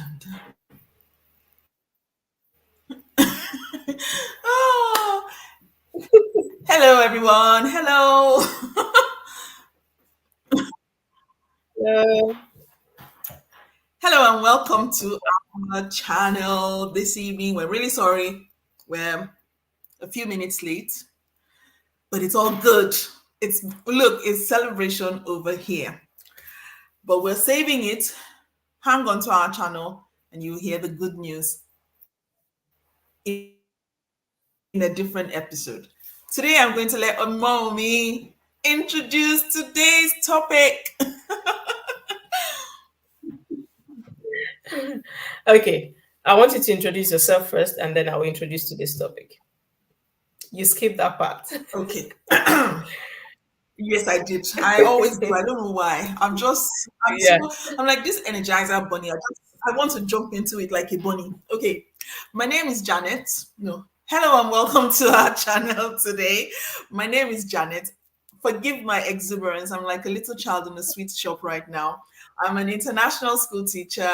LiveQandA. Oh, hello, everyone. Hello. Hello. Hello, and welcome to our channel this evening. We're really sorry. We're a few minutes late, but it's all good. It's celebration over here, but we're saving it. Hang on to our channel, and you'll hear the good news in a different episode. Today, I'm going to let Omomi introduce today's topic. Okay, I want you to introduce yourself first, and then I will introduce today's topic. You skipped that part. Okay. Yes, I did. I always do. I don't know why. Yeah. I'm like this energizer bunny. I want to jump into it like a bunny. Okay. My name is Janet. No. Hello and welcome to our channel today. My name is Janet. Forgive my exuberance. I'm like a little child in a sweet shop right now. I'm an international school teacher,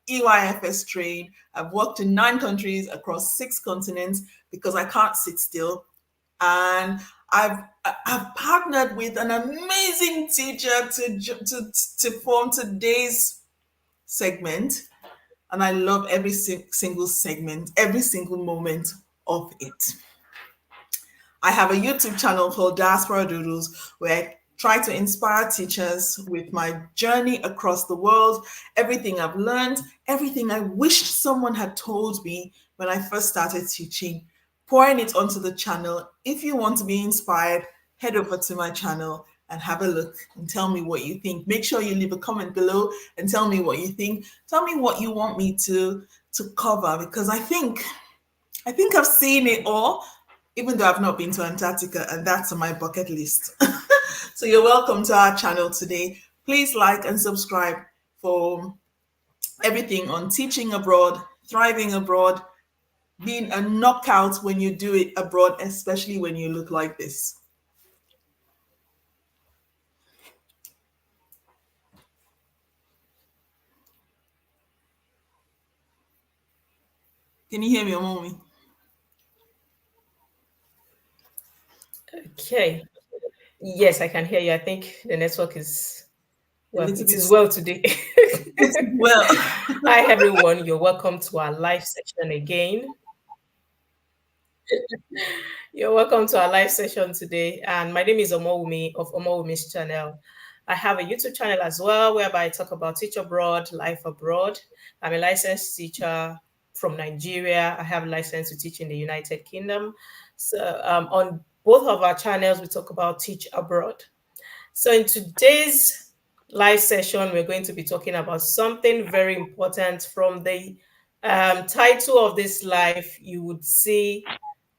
EYFS trained. I've worked in 9 countries across 6 continents because I can't sit still, and I've partnered with an amazing teacher to form today's segment, and I love every single segment, every single moment of it. I have a YouTube channel called Diaspora Doodles where I try to inspire teachers with my journey across the world, everything I've learned, everything I wished someone had told me when I first started teaching, pouring it onto the channel. If you want to be inspired, head over to my channel and have a look and tell me what you think. Make sure you leave a comment below and tell me what you think. Tell me what you want me to cover, because I think I've seen it all, even though I've not been to Antarctica, and that's on my bucket list. So you're welcome to our channel today. Please like and subscribe for everything on teaching abroad, thriving abroad, being a knockout when you do it abroad, especially when you look like this. Can you hear me, mommy? Okay. Yes, I can hear you. I think the network is, A well, little it bit is well today. well. Hi, everyone. You're welcome to our live session again. You're welcome to our live session today. And my name is Omowumi of Omowumi's channel. I have a YouTube channel as well, whereby I talk about teach abroad, life abroad. I'm a licensed teacher from Nigeria. I have a license to teach in the United Kingdom. So on both of our channels, we talk about teach abroad. So in today's live session, we're going to be talking about something very important. From the title of this live, you would see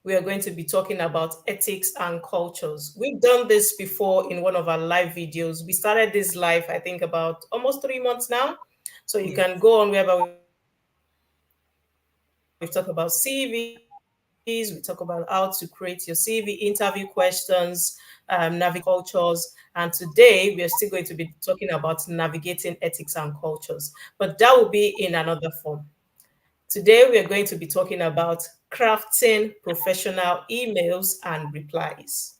we are going to be talking about ethics and cultures. We've done this before in one of our live videos. We started this live, I think, about almost 3 months now. So you Yeah. can go on wherever we talk about CVs, we talk about how to create your CV, interview questions, navigate cultures. And today we are still going to be talking about navigating ethics and cultures, but that will be in another form. Today, we are going to be talking about crafting professional emails and replies.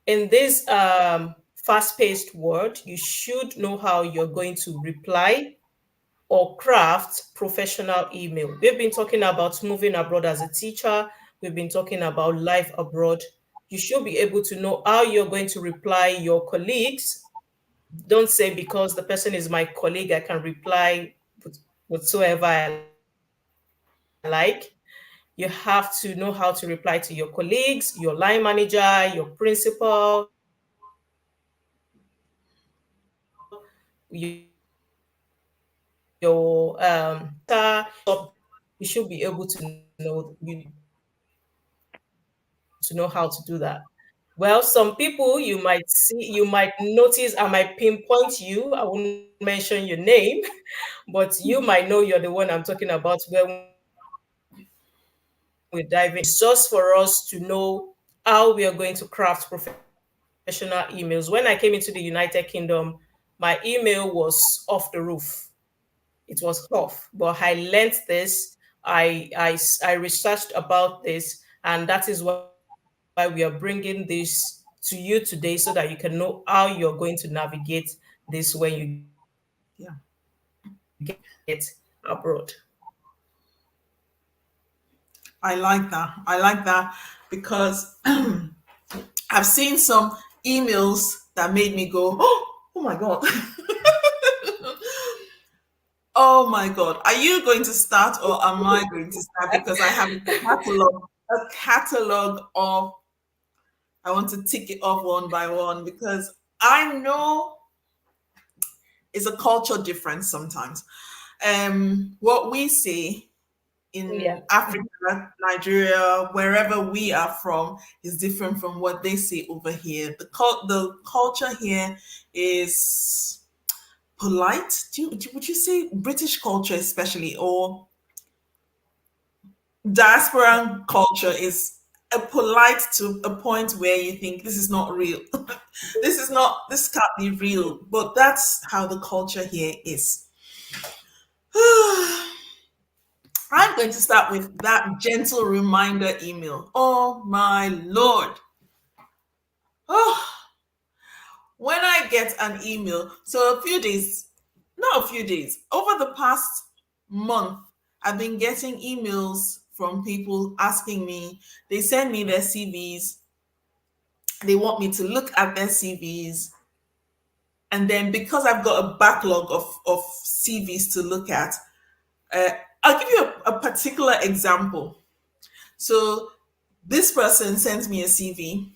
In this fast-paced world, you should know how you're going to reply or craft professional email. We've been talking about moving abroad as a teacher. We've been talking about life abroad. You should be able to know how you're going to reply your colleagues. Don't say because the person is my colleague, I can reply whatsoever I like. You have to know how to reply to your colleagues, your line manager, your principal, your you should be able to know how to do that. Well, some people you might notice, I might pinpoint you. I won't mention your name, but you might know you're the one I'm talking about when we dive in. It's just for us to know how we are going to craft professional emails. When I came into the United Kingdom, my email was off the roof. It was tough, but I learned this. I researched about this, and that is why we are bringing this to you today, so that you can know how you're going to navigate this when you get abroad. Yeah. I like that. I like that because I've seen some emails that made me go, oh my God. Oh my God. Are you going to start or am I going to start? Because I have a catalog of, I want to tick it off one by one because I know it's a culture difference sometimes. What we say in Yeah. Africa, Nigeria, wherever we are from, is different from what they say over here. The culture here is polite. Would you say British culture, especially, or diaspora culture is a polite to a point where you think this is not real. This can't be real. But that's how the culture here is. I'm going to start with that gentle reminder email. Oh my Lord. Oh, when I get an email, so a few days, not a few days, over the past month, I've been getting emails from people asking me, they send me their CVs, they want me to look at their CVs. And then because I've got a backlog of CVs to look at, uh, I'll give you a particular example. So this person sends me a CV,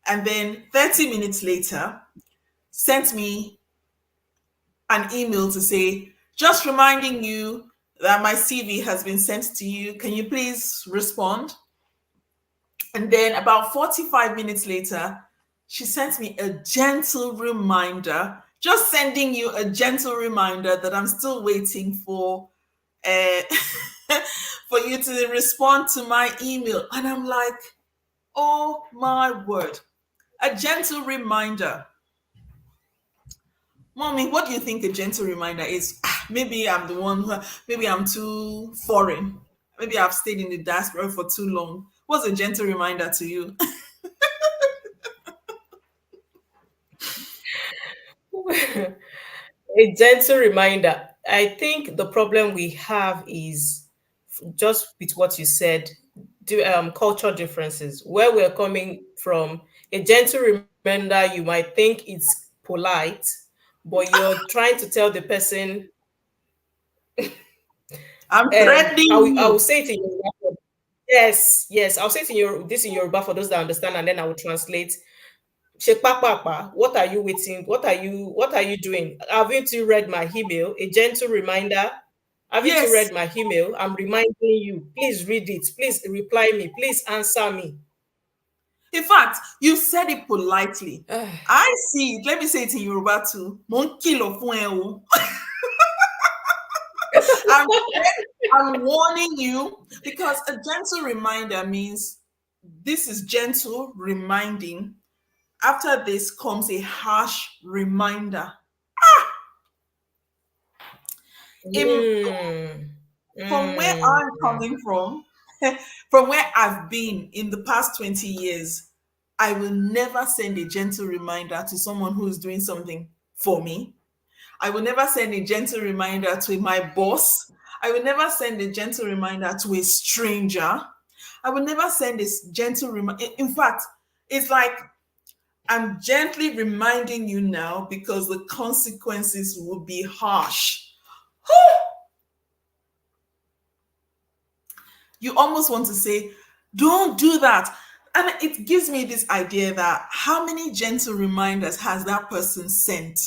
and then 30 minutes later, sent me an email to say, just reminding you that my CV has been sent to you. Can you please respond? And then about 45 minutes later, she sent me a gentle reminder, just sending you a gentle reminder that I'm still waiting for uh, for you to respond to my email. And I'm like, oh my word, a gentle reminder. Mommy, what do you think a gentle reminder is? Maybe I'm the one who, maybe I'm too foreign. Maybe I've stayed in the diaspora for too long. What's a gentle reminder to you? A gentle reminder. I think the problem we have is just with what you said, culture differences. Where we're coming from, a gentle reminder, you might think it's polite, but you're trying to tell the person, I'm threatening I will you. say it in Yoruba. Yes, yes, I'll say it in this in Yoruba for those that understand, and then I will translate. Shekpakpakpa, what are you waiting? What are you doing? Haven't you read my email? A gentle reminder. Haven't you Yes. read my email? I'm reminding you. Please read it. Please reply me. Please answer me. In fact, you said it politely. I see it. Let me say it in Yoruba too. Mo ń kìlọ̀ fún ẹ o. I'm, I'm warning you because a gentle reminder means this is gentle reminding. After this comes a harsh reminder. In, Mm, from where mm, I'm coming from where I've been in the past 20 years, I will never send a gentle reminder to someone who is doing something for me. I will never send a gentle reminder to my boss. I will never send a gentle reminder to a stranger. I will never send this gentle reminder. In fact, it's like I'm gently reminding you now because the consequences will be harsh. You almost want to say, don't do that. And it gives me this idea that how many gentle reminders has that person sent?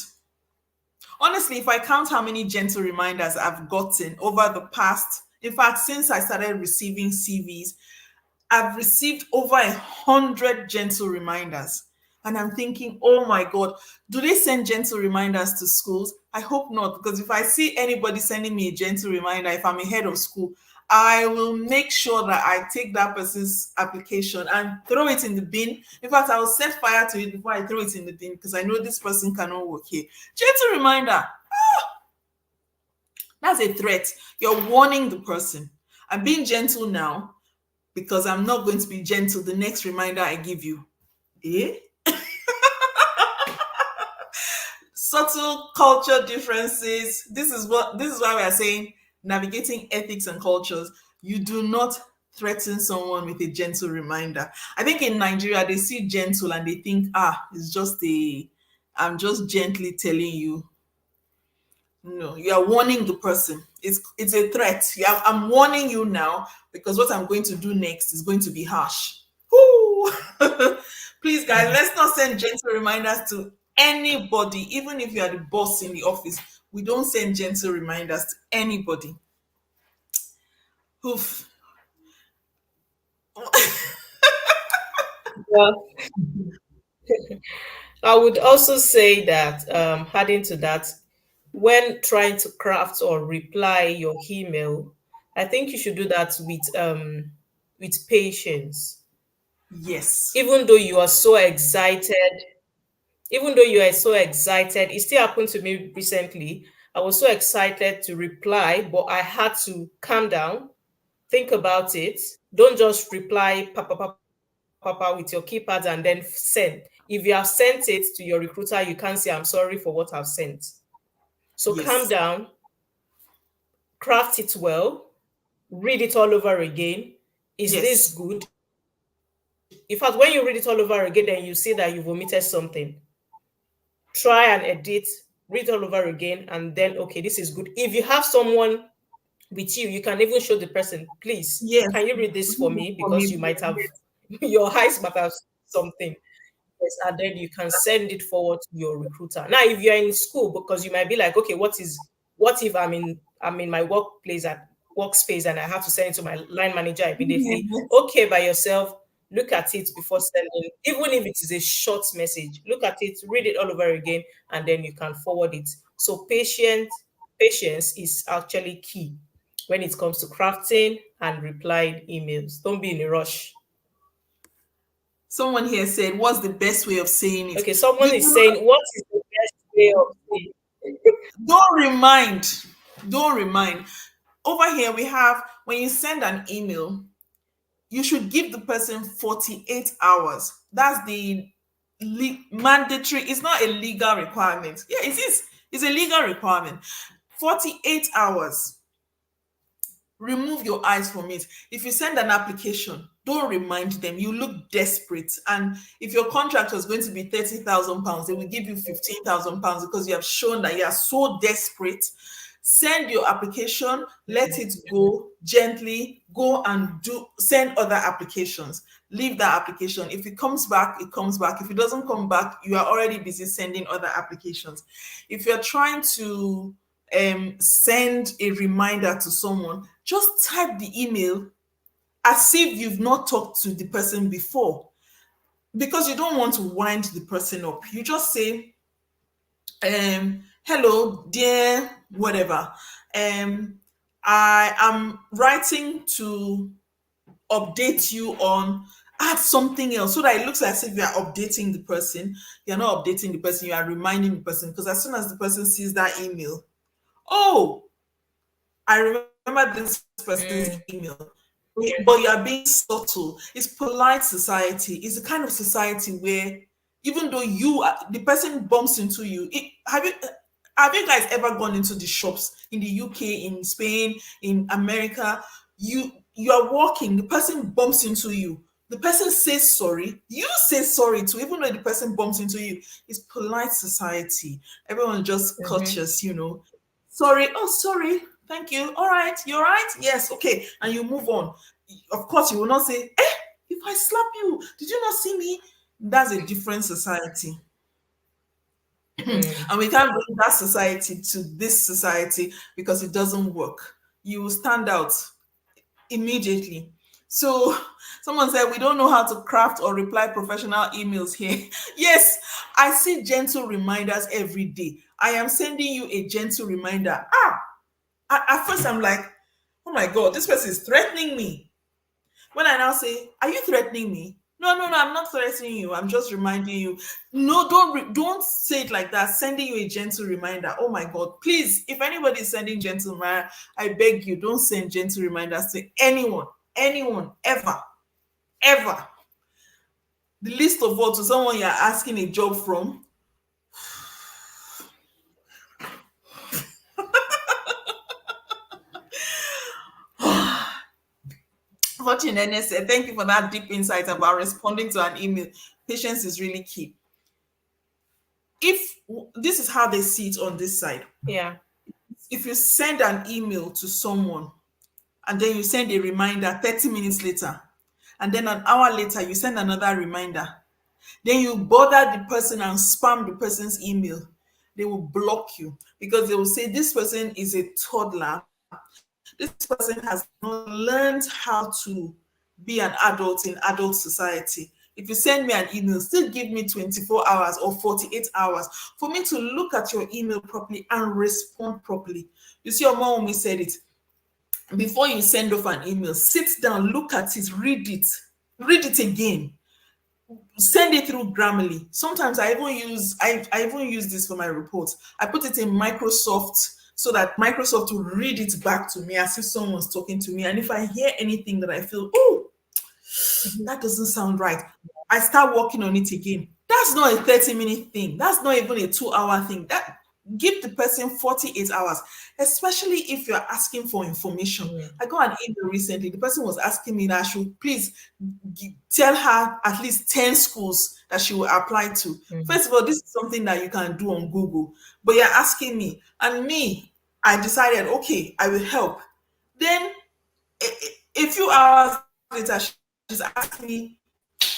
Honestly, if I count how many gentle reminders I've gotten over the past, in fact, since I started receiving CVs, I've received over 100 gentle reminders. And I'm thinking, oh my God, do they send gentle reminders to schools? I hope not, because if I see anybody sending me a gentle reminder, if I'm a head of school, I will make sure that I take that person's application and throw it in the bin. In fact, I will set fire to it before I throw it in the bin because I know this person cannot work here. Gentle reminder. That's a threat. You're warning the person. I'm being gentle now because I'm not going to be gentle the next reminder I give you. Eh? Subtle culture differences. This is why we are saying navigating ethics and cultures. You do not threaten someone with a gentle reminder. I think in Nigeria they see gentle and they think, it's just a I'm just gently telling you. No, you are warning the person. It's a threat. I'm warning you now because what I'm going to do next is going to be harsh. Whoo! Please, guys, let's not send gentle reminders to anybody, even if you are the boss in the office. We don't send gentle reminders to anybody. Oof. Well, I would also say that, adding to that, when trying to craft or reply your email, I think you should do that with patience. Yes. Even though you are so excited, even though you are so excited, it still happened to me recently. I was so excited to reply, but I had to calm down, think about it. Don't just reply papa papa papa with your keypad and then send. If you have sent it to your recruiter, you can't say I'm sorry for what I've sent. So calm Yes. down, craft it well, read it all over again. Is this Yes. good? In fact, when you read it all over again and you see that you've omitted something, try and edit, read all over again, and then, okay, this is good. If you have someone with you, you can even show the person, please, Yes. can you read this for me? For Because me. you might have, your eyes might have something. Yes, and then you can send it forward to your recruiter. Now, if you're in school, because you might be like, okay, what if I'm in my workplace at workspace and I have to send it to my line manager immediately? Yes. Okay, by yourself, look at it before sending, even if it is a short message, look at it, read it all over again, and then you can forward it. So patience is actually key when it comes to crafting and replying emails. Don't be in a rush. Someone here said, "What's the best way of saying it?" Okay, someone You is do saying, what is the best way of saying? Don't remind. Don't remind. Over here, we have when you send an email, you should give the person 48 hours. That's the mandatory. It's not a legal requirement. Yeah, it is. It's a legal requirement. 48 hours. Remove your eyes from it. If you send an application, don't remind them. You look desperate. And if your contract was going to be £30,000, they will give you £15,000 because you have shown that you are so desperate. Send your application, let it go gently, go and send other applications. Leave that application. If it comes back, it comes back. If it doesn't come back, you are already busy sending other applications. If you're trying to send a reminder to someone, just type the email as if you've not talked to the person before, because you don't want to wind the person up. You just say, hello, dear, whatever. I am writing to update you on, add something else so that it looks as if you are updating the person. You're not updating the person, you are reminding the person, because as soon as the person sees that email, oh, I remember this person's Mm, email. But you are being subtle. It's polite society. It's the kind of society where even though the person bumps into you. Have you guys ever gone into the shops in the UK, in Spain, in America? You are walking, the person bumps into you. The person says sorry. You say sorry too, even though the person bumps into you. It's polite society. Everyone just mhm. courteous. Sorry. Oh, sorry. Thank you. All right. You're right. Yes. Okay. And you move on. Of course, you will not say, if I slap you, did you not see me? That's a different society. Mm. And we can't bring that society to this society because it doesn't work. You will stand out immediately. So someone said we don't know how to craft or reply professional emails here. Yes, I see gentle reminders every day. I am sending you a gentle reminder. At first I'm like, oh my god, this person is threatening me. When I now say, are you threatening me? No, I'm not threatening you. I'm just reminding you. No, don't say it like that. Sending you a gentle reminder. Oh my God, please! If anybody is sending gentle reminder, I beg you, don't send gentle reminders to anyone, ever, ever. The least of all to someone you're asking a job from. Fortune NS said, thank you for that deep insight about responding to an email. Patience is really key. If this is how they see it on this side, Yeah. if you send an email to someone and then you send a reminder 30 minutes later, and then an hour later you send another reminder, then you bother the person and spam the person's email, they will block you because they will say this person is a toddler. This person has not learned how to be an adult in adult society. If you send me an email, still give me 24 hours or 48 hours for me to look at your email properly and respond properly. You see, your mom said it. Before you send off an email, sit down, look at it, read it again, send it through Grammarly. Sometimes I even use this for my reports. I put it in Microsoft so that Microsoft will read it back to me as if someone's talking to me. And if I hear anything that I feel, oh, Mhm. that doesn't sound right, I start working on it again. That's not a 30-minute thing. That's not even a 2-hour thing. That give the person 48 hours, especially if you're asking for information. Mm. I got an email recently. The person was asking me that I should please tell her at least 10 schools that she will apply to. Mhm. First of all, this is something that you can do on Google, but you're asking me, and me, I decided, okay, I will help. Then a few hours later, she's asking me,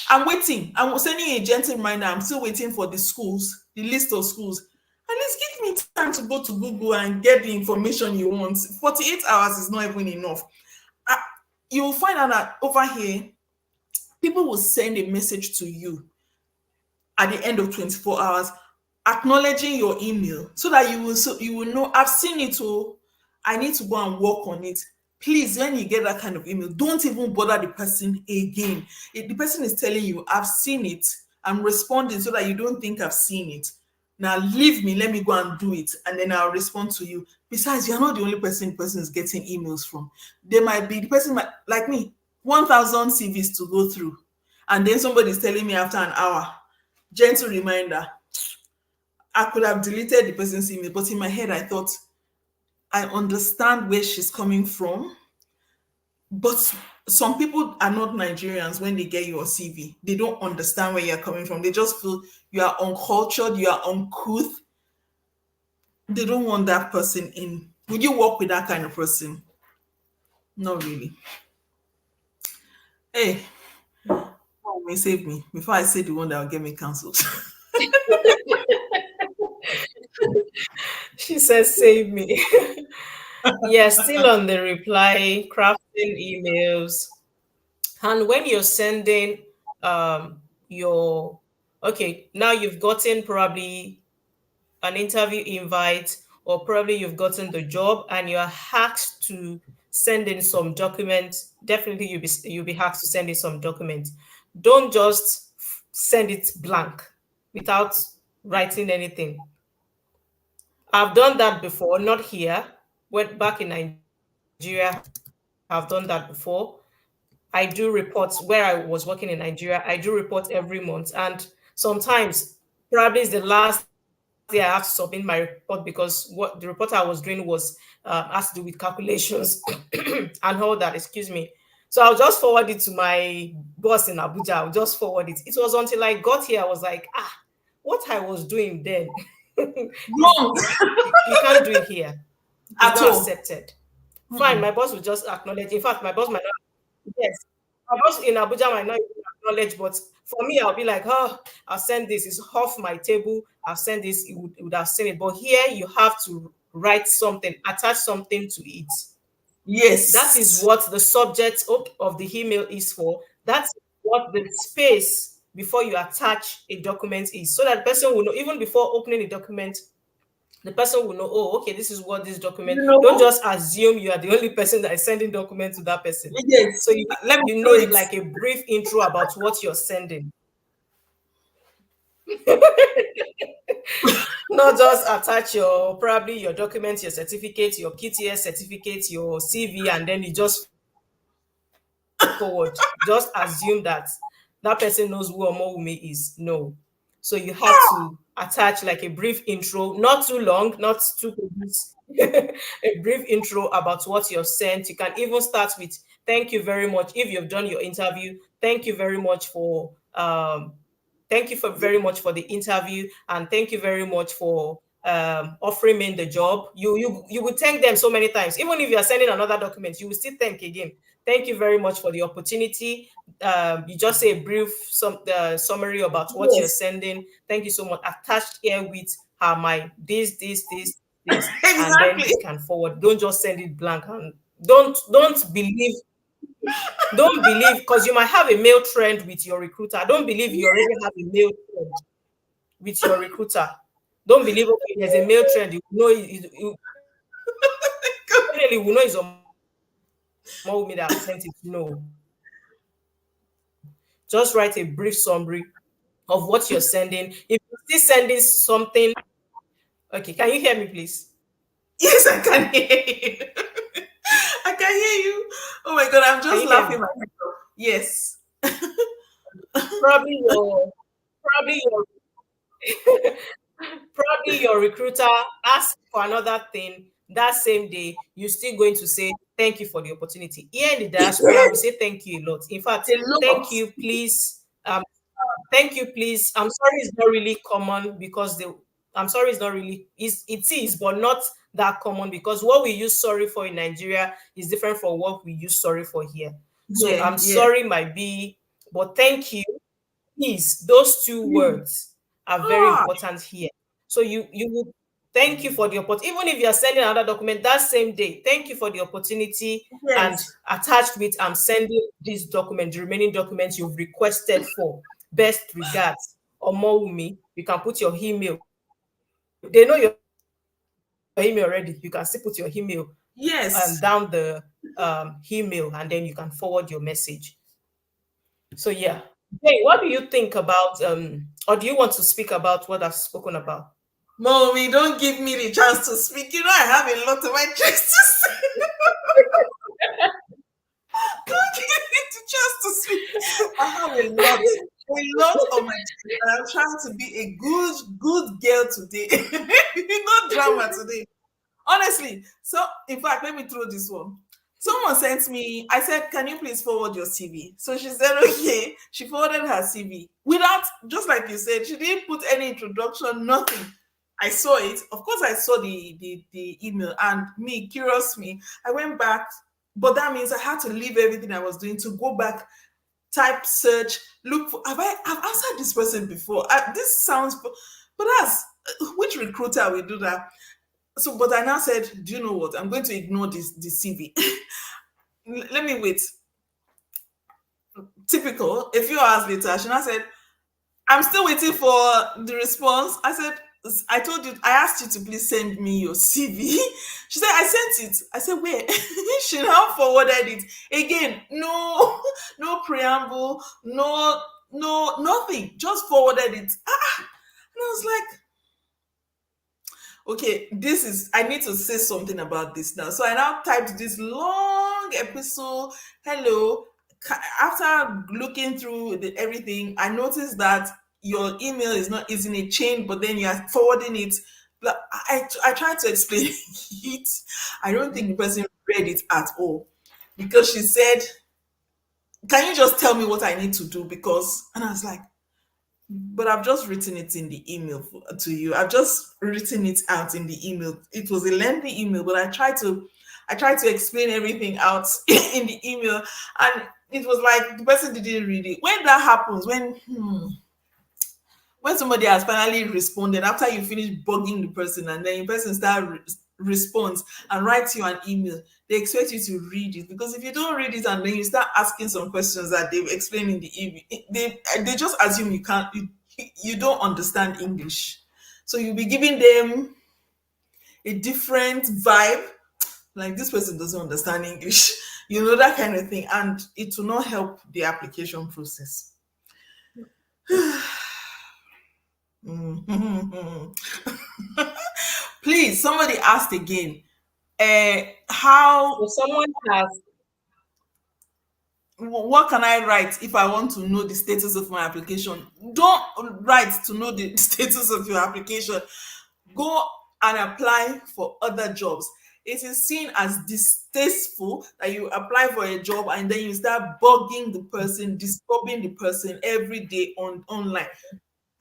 I'm waiting. I'm sending you a gentle reminder. I'm still waiting for the schools, the list of schools. At least give me time to go to Google and get the information you want. 48 hours is not even enough. Uh, you will find out that over here, people will send a message to you at the end of 24 hours acknowledging your email so you will know I've seen it. Oh, I need to go and work on it. Please, when you get that kind of email, don't even bother the person again. If the person is telling you I've seen it, I'm responding so that you don't think I've seen it. Now leave me, let me go and do it, and then I'll respond to you. Besides, you're not the only person is getting emails from. There might be the person might, like me, 1,000 CVs to go through, and then somebody is telling me after an hour, gentle reminder. I could have deleted the person's email, but in my head, I thought, I understand where she's coming from. But some people are not Nigerians when they get your CV. They don't understand where you're coming from. They just feel you are uncultured, you are uncouth. They don't want that person in. Would you work with that kind of person? Not really. Hey, oh, may save me before I say the one that will get me cancelled. She says, save me. Yeah, still on the reply, crafting emails. And when you're sending your, okay, now you've gotten probably an interview invite, or probably you've gotten the job and you're asked to send in some documents. Definitely you'll be asked to send in some documents. Don't just send it blank without writing anything. I've done that before, not here. Went back in Nigeria, I've done that before. I do reports where I was working in Nigeria. I do reports every month, and sometimes probably it's the last day I have to submit my report because what the report I was doing was has to do with calculations and all that. Excuse me. So I'll just forward it to my boss in Abuja. I'll just forward it. It was until I got here I was like, what I was doing then is Wrong you can't do it here. It's at not all. accepted. Fine, Mm-mm. my boss will just acknowledge. In fact, my boss might not. Yes, my boss in Abuja might not even acknowledge, but for me, I'll be like, oh, I'll send this. It's off my table. I'll send this. It would have seen it. But here, you have to write something, attach something to it. That is Yes. what the subject of the email is for. That's what the space before you attach a document is, so that the person will know even before opening the document The person will know, oh, okay, this is what this document. You Don't know, just assume you are the only person that is sending document to that person. yes. So Let me you throw need it. like a brief intro about what you're sending. Not just attach your probably your documents, your certificate, your QTS certificate, your CV, and then you just forward. Just assume that that person knows who Omowumi is. No. So you have to attach like a brief intro, not too long, not too pages, a brief intro about what you're sent. You can even start with thank you very much if you've done your interview. Thank you for very much for the interview, and thank you very much for offering me the job. You would thank them so many times. Even if you are sending another document, you will still thank again. Thank you very much for the opportunity. You just say a brief summary about what you're Yes, sending. Thank you so much. Attached here with my this, and then exactly. you can forward. Don't just send it blank, and don't believe because you might have a mail trend with your recruiter. Don't believe you already have a mail trend with your recruiter. Don't believe okay, there's a mail trend. You know, definitely will know it's on me that have sent it. No, just write a brief summary of what you're sending. If you're still sending something, okay, can you hear me, please? Yes, I can hear you. I can hear you. Oh my god, I'm Can just you hear laughing me? myself. Yes. Probably your probably your probably your recruiter asks for another thing that same day. You're still going to say thank you for the opportunity. Here in the diaspora, we Yes, say thank you a lot. In fact, a lot. thank you, please. Thank you, please. I'm sorry, it's not really common because the I'm sorry, it's not really it is, but not that common because what we use sorry for in Nigeria is different from what we use sorry for here. So Yeah, I'm yeah. sorry might be, but thank you, please. Those two Mm. words are very Ah, important here. So you would thank you for the opportunity, even if you are sending another document that same day. Thank you for the opportunity, and yes, attached with I'm sending this document, the remaining documents you've requested for. Best regards, Omowumi. You can put your email. They know your email already. You can still put your email yes. down the email, and then you can forward your message. So yeah. Hey, what do you think about or do you want to speak about what I've spoken about? Mommy, don't give me the chance to speak. You know, I have a lot of my chest to say. Don't give me the chance to speak. I have a lot on my chest. And I'm trying to be a good girl today. No drama today. Honestly, so in fact, let me throw this one. Someone sent me, I said, can you please forward your CV? So she said, okay. She forwarded her CV without, just like you said, she didn't put any introduction, nothing. I saw it. Of course, I saw the email, and me, curious me, I went back, but that means I had to leave everything I was doing to go back, type, search, look for. I've answered this person before? This sounds, but that's which recruiter will do that? So, but I now said, do you know what? I'm going to ignore this CV. Let me wait. Typical. A few hours later, she now said, I'm still waiting for the response. I said, I told you, I asked you to please send me your CV. She said, I sent it. I said, where? She now forwarded it. Again, no, no preamble, nothing. Just forwarded it. And I was like, okay, I need to say something about this now. So I now typed this long episode. Hello. After looking through everything, I noticed that your email is in a chain, but then you are forwarding it. I tried to explain it. I don't think the person read it at all because she said, "Can you just tell me what I need to do?" Because, and I was like, but I've just written it in the email to you. I've just written it out in the email. It was a lengthy email, but I tried to explain everything out in the email, and it was like the person didn't read it. When that happens, when somebody has finally responded after you finish bugging the person, and then the person responds and writes you an email, they expect you to read it, because if you don't read it and then you start asking some questions that they've explained in the email, they just assume you don't understand English, so you'll be giving them a different vibe, like this person doesn't understand English, that kind of thing, and it will not help the application process. Mhm. Please, somebody asked again. So How someone has. what can I write if I want to know the status of my application? Don't write to know the status of your application. Go and apply for other jobs. It is seen as distasteful that you apply for a job and then you start bugging the person, disturbing the person every day online.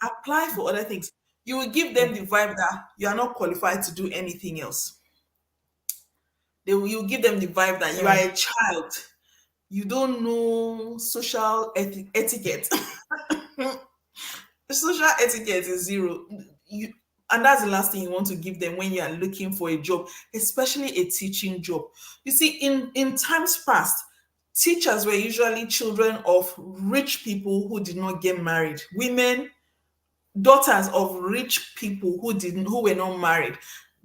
Apply for other things. You will give them the vibe that you are not qualified to do anything else. You give them the vibe that you are Mm. a child. You don't know social etiquette. Social etiquette is zero. And that's the last thing you want to give them when you are looking for a job, especially a teaching job. You see, in times past, teachers were usually children of rich people who did not get married. Women, daughters of rich people who were not married,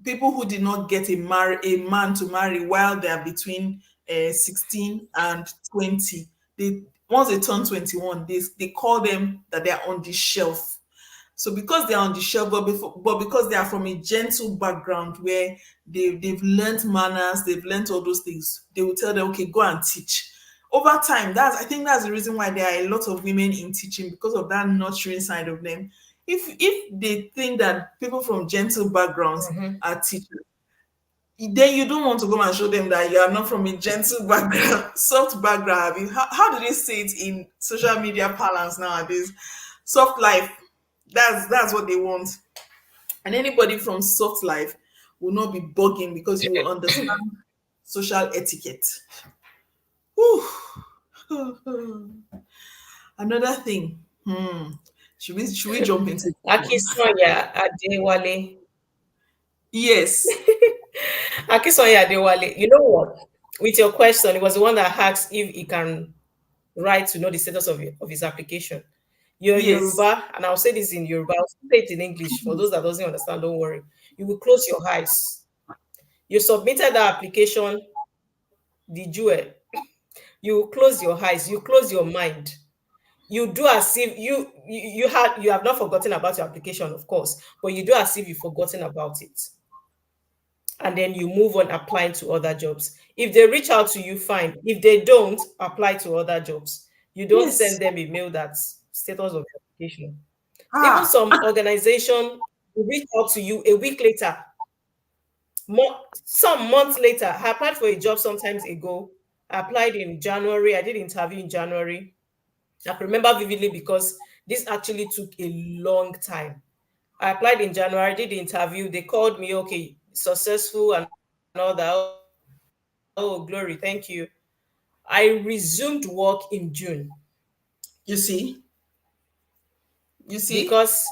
people who did not get a man to marry while they are between 16 and 20. They Once they turn 21, they call them that they are on the shelf. So because they are on the shelf, but because they are from a gentle background where they've learned manners, they've learned all those things, they will tell them, okay, go and teach. Over time, I think that's the reason why there are a lot of women in teaching, because of that nurturing side of them. If they think that people from gentle backgrounds Mhm. are teachers, then you don't want to go and show them that you are not from a gentle background, soft background. I mean, how do they say it in social media parlance nowadays? Soft life. That's what they want. And anybody from soft life will not be bugging because you will understand social etiquette. Whew. Another thing. Should we jump into this one? Akisonya Adewale. Yes. Akisonya Adewale. You know what? With your question, it was the one that asked if he can write to know the status of his application. You're Yes. Yoruba, and I'll say this in Yoruba. I'll say it in English. For those that doesn't understand, don't worry. You will close your eyes. You submitted the application, the jewel. You close your eyes. You close your mind. You do as if you have not forgotten about your application, of course, but you do as if you've forgotten about it, and then you move on applying to other jobs. If they reach out to you, fine. If they don't, apply to other jobs. You don't Yes. send them a mail that's status of your application. Even Ah. some organization will reach out to you a week later, some months later. I applied for a job sometimes ago. I applied in January. I did interview in January. I can remember vividly because this actually took a long time. I applied in January, did the interview. They called me, okay, successful and all that. Oh, glory, thank you. I resumed work in June You see? You see? because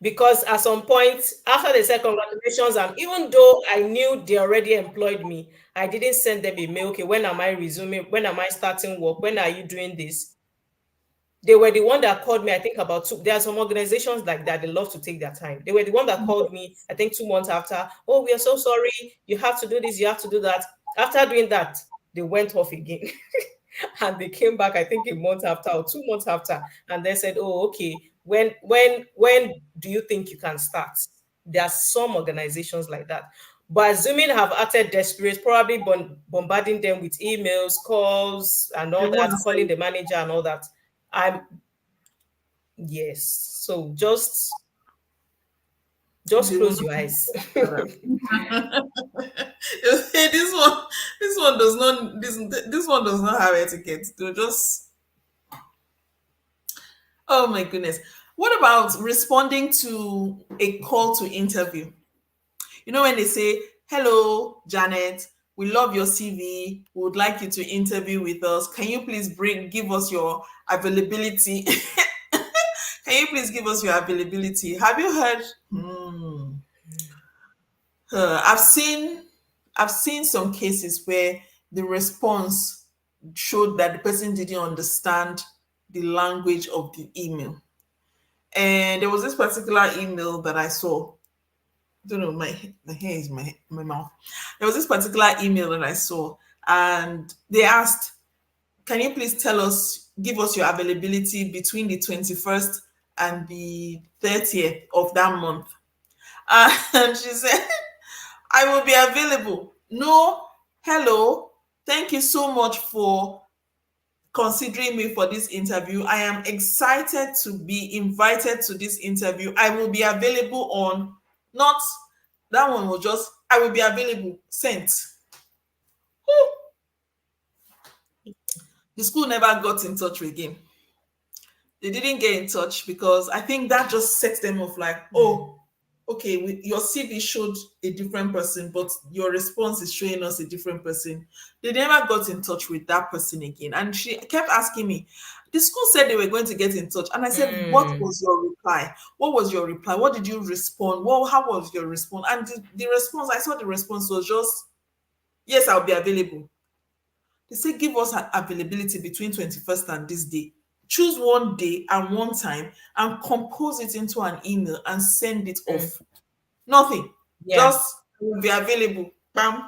because at some point after they said congratulations, and even though I knew they already employed me, I didn't send them a mail. Okay, when am I resuming? When am I starting work? When are you doing this? They were the one that called me, I think about two. There are some organizations like that, they love to take their time. They were the one that called me, I think 2 months after. Oh, we are so sorry. You have to do this, you have to do that. After doing that, they went off again. And they came back, I think a month after or 2 months after, and they said, oh, okay, when do you think you can start? There are some organizations like that. But assuming have acted desperate, probably bombarding them with emails, calls, and They all want that, to calling say the manager and all that. I'm Yes. So just they will close not your eyes. hey, this one does not this one does not have etiquette. They'll just oh my goodness. What about responding to a call to interview? When they say, hello, Janet, we love your CV. We would like you to interview with us. Can you please give us your availability? Can you please give us your availability? Have you heard? I've seen some cases where the response showed that the person didn't understand the language of the email. And there was this particular email that I saw. don't know, my hair is my mouth. There was this particular email that I saw, and they asked, "Can you please give us your availability between the 21st and the 30th of that month?" And she said, "I will be available. No, hello, thank you so much for considering me for this interview. I am excited to be invited to this interview. I will be available on not that one was just I will be available sent." The school never got in touch again. They didn't get in touch because I think that just sets them off like, oh, okay, your CV showed a different person, but your response is showing us a different person. They never got in touch with that person again. And she kept asking me, the school said they were going to get in touch. And I said, what Mm, was your reply? What was your reply? What did you respond? Well, how was your response? And the response, I saw the response was just, yes, I'll be available. They say give us an availability between 21st and this day. Choose one day and one time and compose it into an email and send it mm, off. Nothing. yeah. Just will be available. Bam.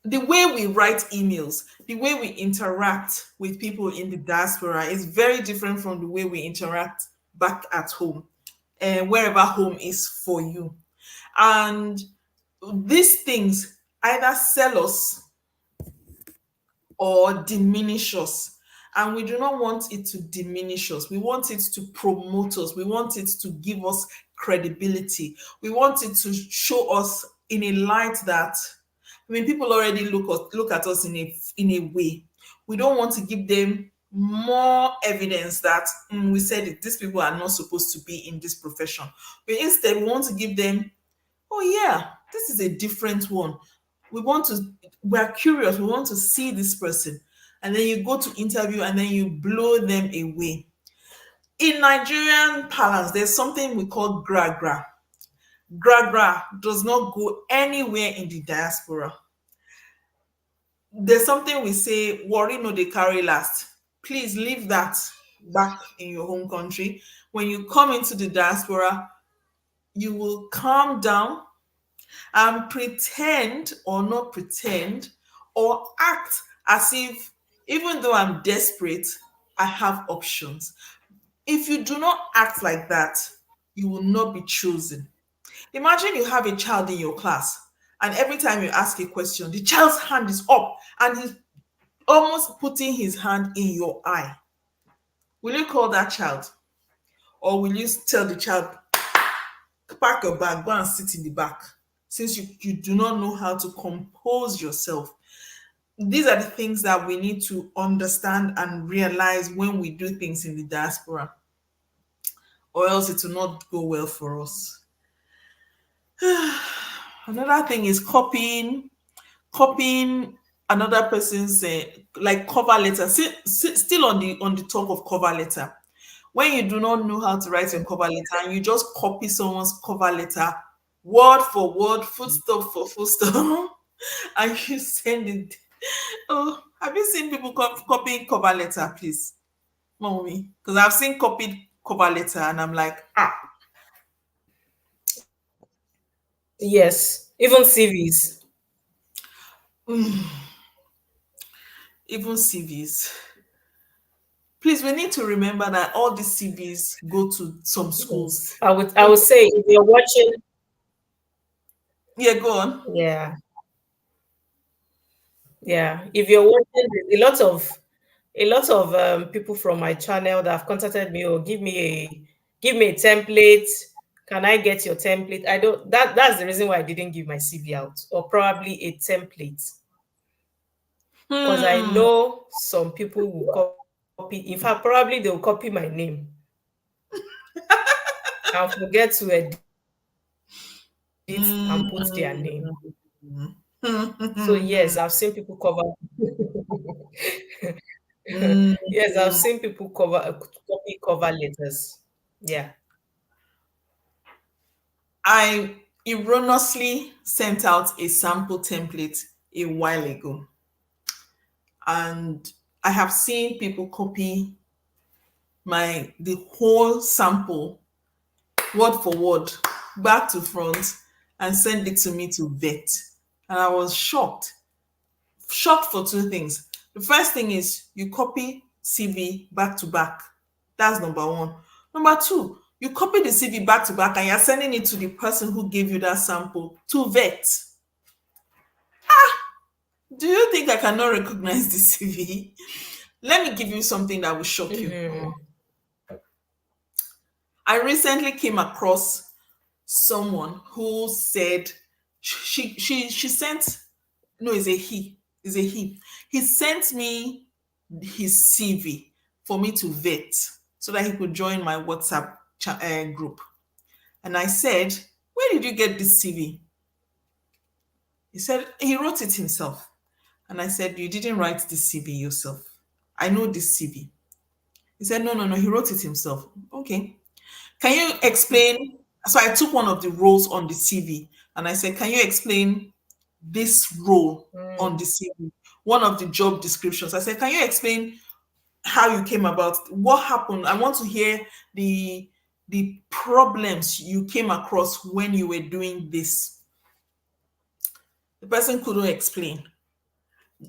The way we write emails, the way we interact with people in the diaspora is very different from the way we interact back at home and wherever home is for you. And these things either sell us or diminish us. And we do not want it to diminish us. We want it to promote us. We want it to give us credibility. We want it to show us in a light that, I mean, people already look at us in a way. We don't want to give them more evidence that we said it, these people are not supposed to be in this profession. But instead, we want to give them, oh yeah, this is a different one. We want to, we're curious, we want to see this person. And then you go to interview and then you blow them away. In Nigerian parlance, there's something we call gra gra. Gra gra does not go anywhere in the diaspora. There's something we say, worry no they carry last. Please leave that back in your home country. When you come into the diaspora, you will calm down and pretend or not pretend or act as if, even though I'm desperate, I have options. If you do not act like that, you will not be chosen. Imagine you have a child in your class, and every time you ask a question, the child's hand is up and he's almost putting his hand in your eye. Will you call that child? Or will you tell the child, pack your bag, go and sit in the back? Since you do not know how to compose yourself. These are the things that we need to understand and realize when we do things in the diaspora, or else it will not go well for us. Another thing is copying another person's like cover letter. Still on the talk of cover letter, when you do not know how to write your cover letter and you just copy someone's cover letter word for word, footstep for footstep, and you send it. Oh, have you seen people copying cover letter, please? Mommy, because I've seen copied cover letter and I'm like, ah, Yes. Even CVs. even CVs. Please, we need to remember that all these CVs go to some schools. Yes. I would say if you're watching, Yeah, go on. yeah, yeah. If you're watching, a lot of people from my channel that have contacted me or give me a template. Can I get your template? I don't that's the reason why I didn't give my CV out, or probably a template. Because I Hmm. know some people will copy, in fact, probably they'll copy my name and forget to edit and put their name. So yes, I've seen people cover. Yes, I've seen people copy cover letters. Yeah. I erroneously sent out a sample template a while ago, and I have seen people copy the whole sample word for word, back to front, and send it to me to vet. And I was shocked. Shocked for two things. The first thing is you copy CV back to back. That's number one. Number two, you copy the CV back to back and you're sending it to the person who gave you that sample to vet. Do you think I cannot recognize the CV? Let me give you something that will shock you. Mm. I recently came across someone who said she sent, no, it's a he sent me his CV for me to vet so that he could join my WhatsApp group. And I said, where did you get this CV? He said he wrote it himself. And I said, you didn't write this CV yourself. I know this CV. He said, no, no, no, he wrote it himself. Okay. Can you explain? So I took one of the roles on the CV and I said, can you explain this role on Mm. the CV? One of the job descriptions. I said, can you explain how you came about? What happened? I want to hear the problems you came across when you were doing this. The person couldn't explain.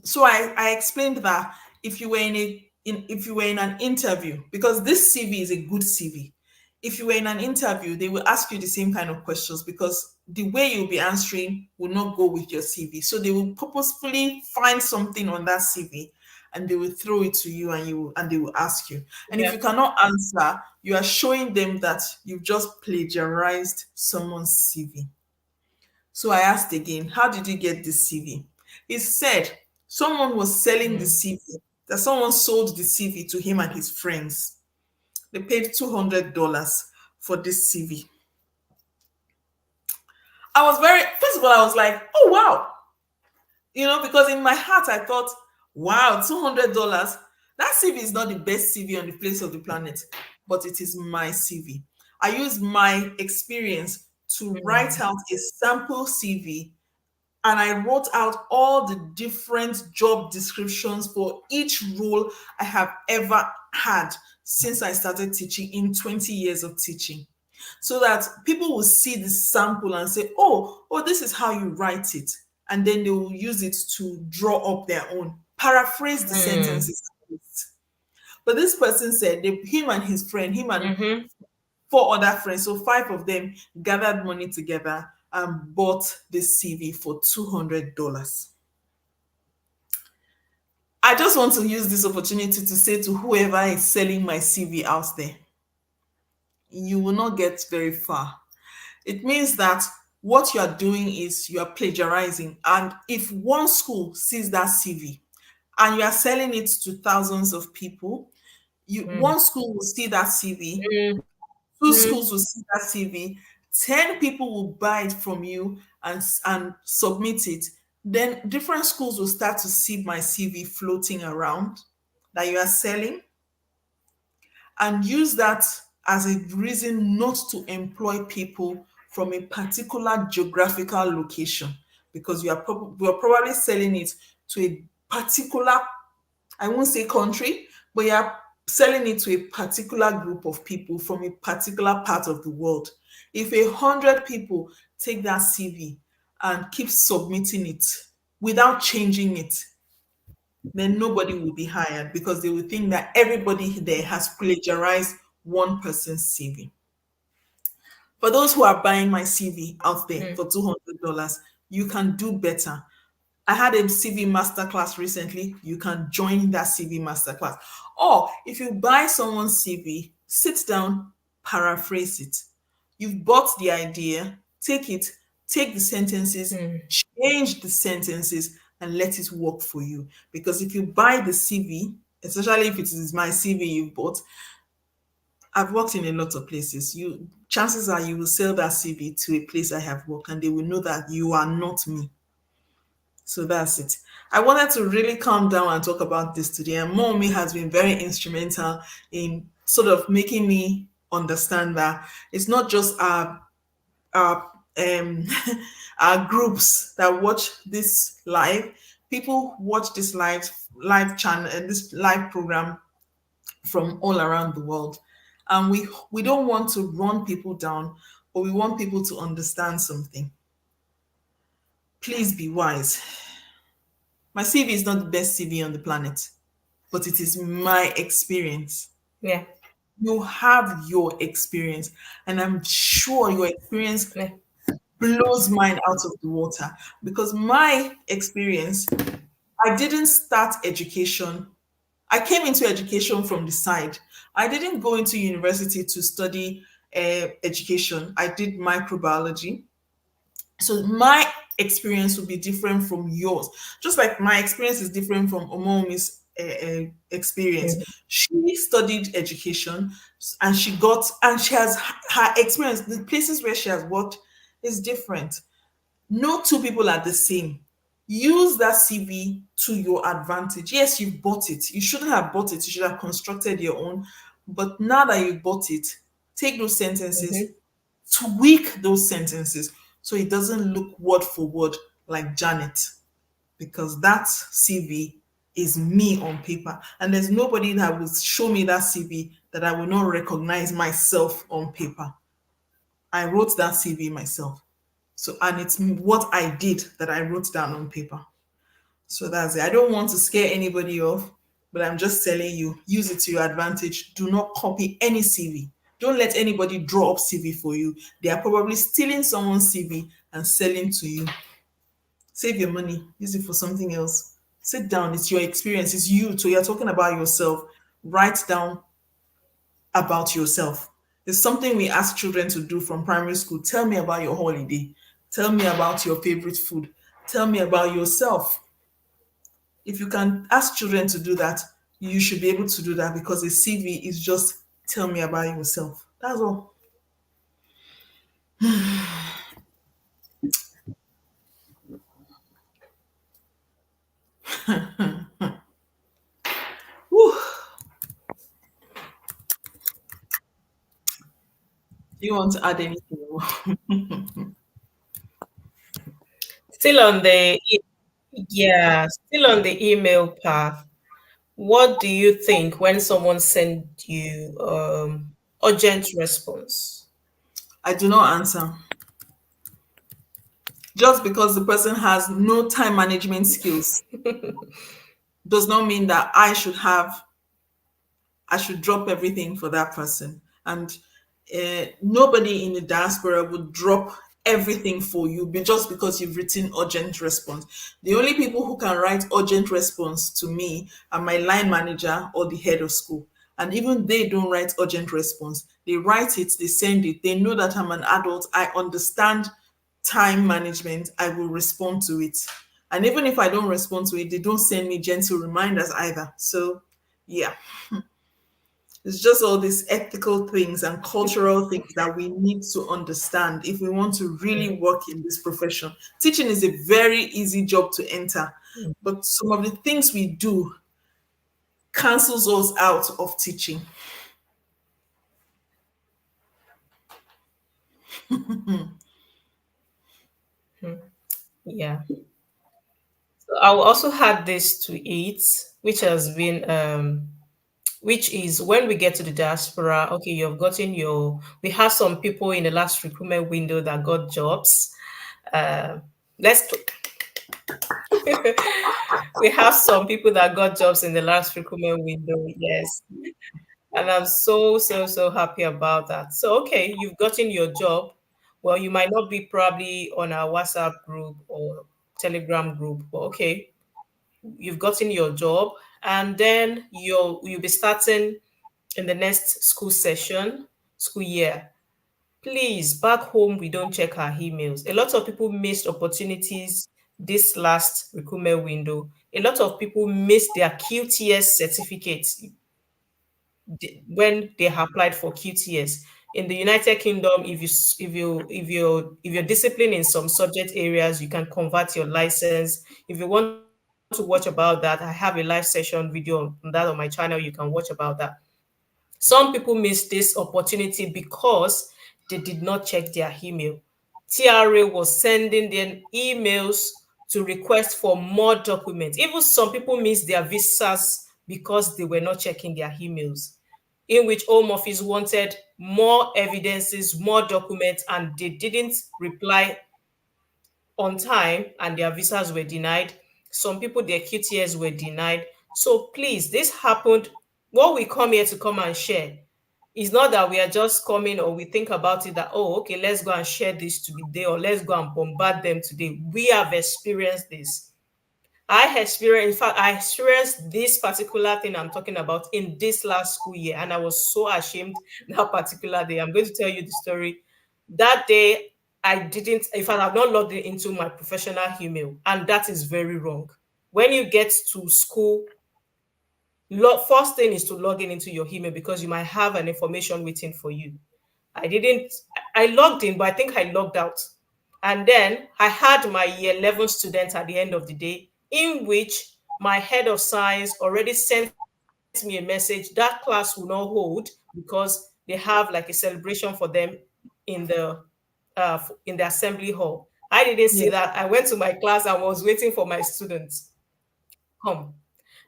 So I explained that if you were if you were in an interview, because this CV is a good CV, if you were in an interview, they will ask you the same kind of questions because the way you'll be answering will not go with your CV. So they will purposefully find something on that CV and they will throw it to you and they will ask you. And if Yeah. you cannot answer, you are showing them that you've just plagiarized someone's CV. So I asked again, how did you get this CV? He said someone was selling the Mm. CV, that someone sold the CV to him and his friends. They paid $200 for this CV. I was very, first of all, I was like, oh, wow. Because in my heart, I thought, wow, $200. That CV is not the best CV on the face of the planet, but it is my CV. I use my experience to write Mm. out a sample CV and I wrote out all the different job descriptions for each role I have ever had since I started teaching in 20 years of teaching. So that people will see the sample and say, oh, this is how you write it. And then they will use it to draw up their own, paraphrase the Mm. sentences. But this person said him and his friend, him and Mm-hmm. four other friends, so five of them gathered money together and bought this CV for $200. I just want to use this opportunity to say to whoever is selling my CV out there, you will not get very far. It means that what you are doing is you are plagiarizing. And if one school sees that CV and you are selling it to thousands of people, Mm. one school will see that CV, Mm. two Mm. schools will see that CV, 10 people will buy it from you and submit it. Then different schools will start to see my CV floating around that you are selling and use that as a reason not to employ people from a particular geographical location because you're probably selling it to a particular, I won't say country, but you're selling it to a particular group of people from a particular part of the world. If 100 people take that CV and keep submitting it without changing it, then nobody will be hired because they will think that everybody there has plagiarized one person's CV. For those who are buying my CV out there Mm. for $200, you can do better. I had a CV masterclass recently. You can join that CV masterclass. Or if you buy someone's CV, sit down, paraphrase it. You've bought the idea, take it, take the sentences, Mm. change the sentences, and let it work for you. Because if you buy the CV, especially if it is my CV you bought, I've worked in a lot of places. Chances are you will sell that CV to a place I have worked and they will know that you are not me. So that's it. I wanted to really calm down and talk about this today. And Mommy has been very instrumental in sort of making me understand that it's not just our our groups that watch this live. People watch this live channel and this live program from all around the world. And we don't want to run people down, but we want people to understand something. Please be wise. My CV is not the best CV on the planet, but it is my experience. Yeah. You have your experience, and I'm sure your experience Yeah. blows mine out of the water, because my experience, I didn't start education. I came into education from the side. I didn't go into university to study education. I did microbiology. So my experience will be different from yours. Just like my experience is different from Omomi's experience. Mhm. She studied education, and she has her experience. The places where she has worked is different. No two people are the same. Use that CV to your advantage. Yes, you bought it. You shouldn't have bought it. You should have constructed your own. But now that you bought it, take those sentences, Mhm. tweak those sentences so it doesn't look word for word like Janet, because that CV is me on paper. And there's nobody that will show me that CV that I will not recognize myself on paper. I wrote that CV myself. So, and it's what I did that I wrote down on paper. So that's it. I don't want to scare anybody off, but I'm just telling you, use it to your advantage. Do not copy any CV. Don't let anybody draw up CV for you. They are probably stealing someone's CV and selling to you. Save your money. Use it for something else. Sit down. It's your experience. It's you. So you're talking about yourself. Write down about yourself. It's something we ask children to do from primary school. Tell me about your holiday. Tell me about your favorite food. Tell me about yourself. If you can ask children to do that, you should be able to do that, because a CV is just tell me about yourself. That's all. Whew. Do you want to add anything more? Still on the yeah, still on the email path. What do you think when someone send you urgent response? I do not answer. Just because the person has no time management skills does not mean that I should drop everything for that person. And nobody in the diaspora would drop everything for you just because you've written urgent response. The only people who can write urgent response to me are my line manager or the head of school. And even they don't write urgent response. They write it, they send it. They know that I'm an adult. I understand time management. I will respond to it. And even if I don't respond to it, they don't send me gentle reminders either. So, yeah. It's just all these ethical things and cultural things that we need to understand if we want to really work in this profession. Teaching is a very easy job to enter, but some of the things we do cancels us out of teaching. Yeah. So I will also add this to it, which has been which is when we get to the diaspora, okay, you've gotten your we have some people in the last recruitment window that got jobs. Uh, let's we have some people that got jobs in the last recruitment window, yes. And I'm so happy about that. So okay, you've gotten your job. Well, you might not be probably on our WhatsApp group or Telegram group, but okay, you've gotten your job, and then you'll be starting in the next school year. Please, back home, we don't check our emails. A lot of people missed opportunities this last recruitment window. A lot of people missed their QTS certificates when they applied for QTS. In the United Kingdom, if you're disciplined in some subject areas, you can convert your license. If you want to watch about that, I have a live session video on that on my channel. You can watch about that. Some people miss this opportunity because they did not check their email. TRA was sending them emails to request for more documents. Even some people miss their visas because they were not checking their emails. in which Home Office wanted more evidences, more documents, and they didn't reply on time and their visas were denied. Some people, their QTS were denied. So please, this happened. What we come here to come and share is not that we are just coming or we think about it that, oh, okay, let's go and share this today or let's go and bombard them today. We have experienced this. In fact, I experienced this particular thing I'm talking about in this last school year, and I was so ashamed that particular day. I'm going to tell you the story. That day, I didn't, in fact, I've not logged into my professional email, and that is very wrong. When you get to school, first thing is to log in into your email because you might have an information waiting for you. I didn't, I logged in, but I think I logged out. And then I had my year 11 students at the end of the day, in which my head of science already sent me a message that class will not hold because they have like a celebration for them in the assembly hall. I didn't Yeah. see that. I went to my class and was waiting for my students come.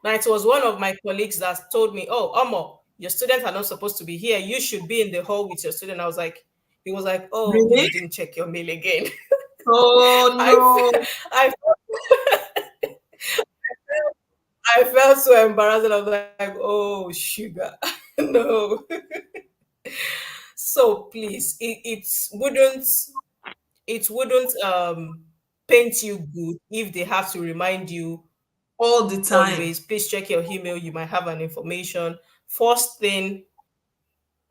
Now it was one of my colleagues that told me, "Oh, Omo, your students are not supposed to be here. You should be in the hall with your student." I was like, he was like, "Oh, hope Really? you didn't check your mail again." Oh I, no. I, I felt so embarrassed. And I was like, "Oh, sugar, no." So please, it wouldn't paint you good if they have to remind you All the time. always. Please check your email. You might have an information. First thing,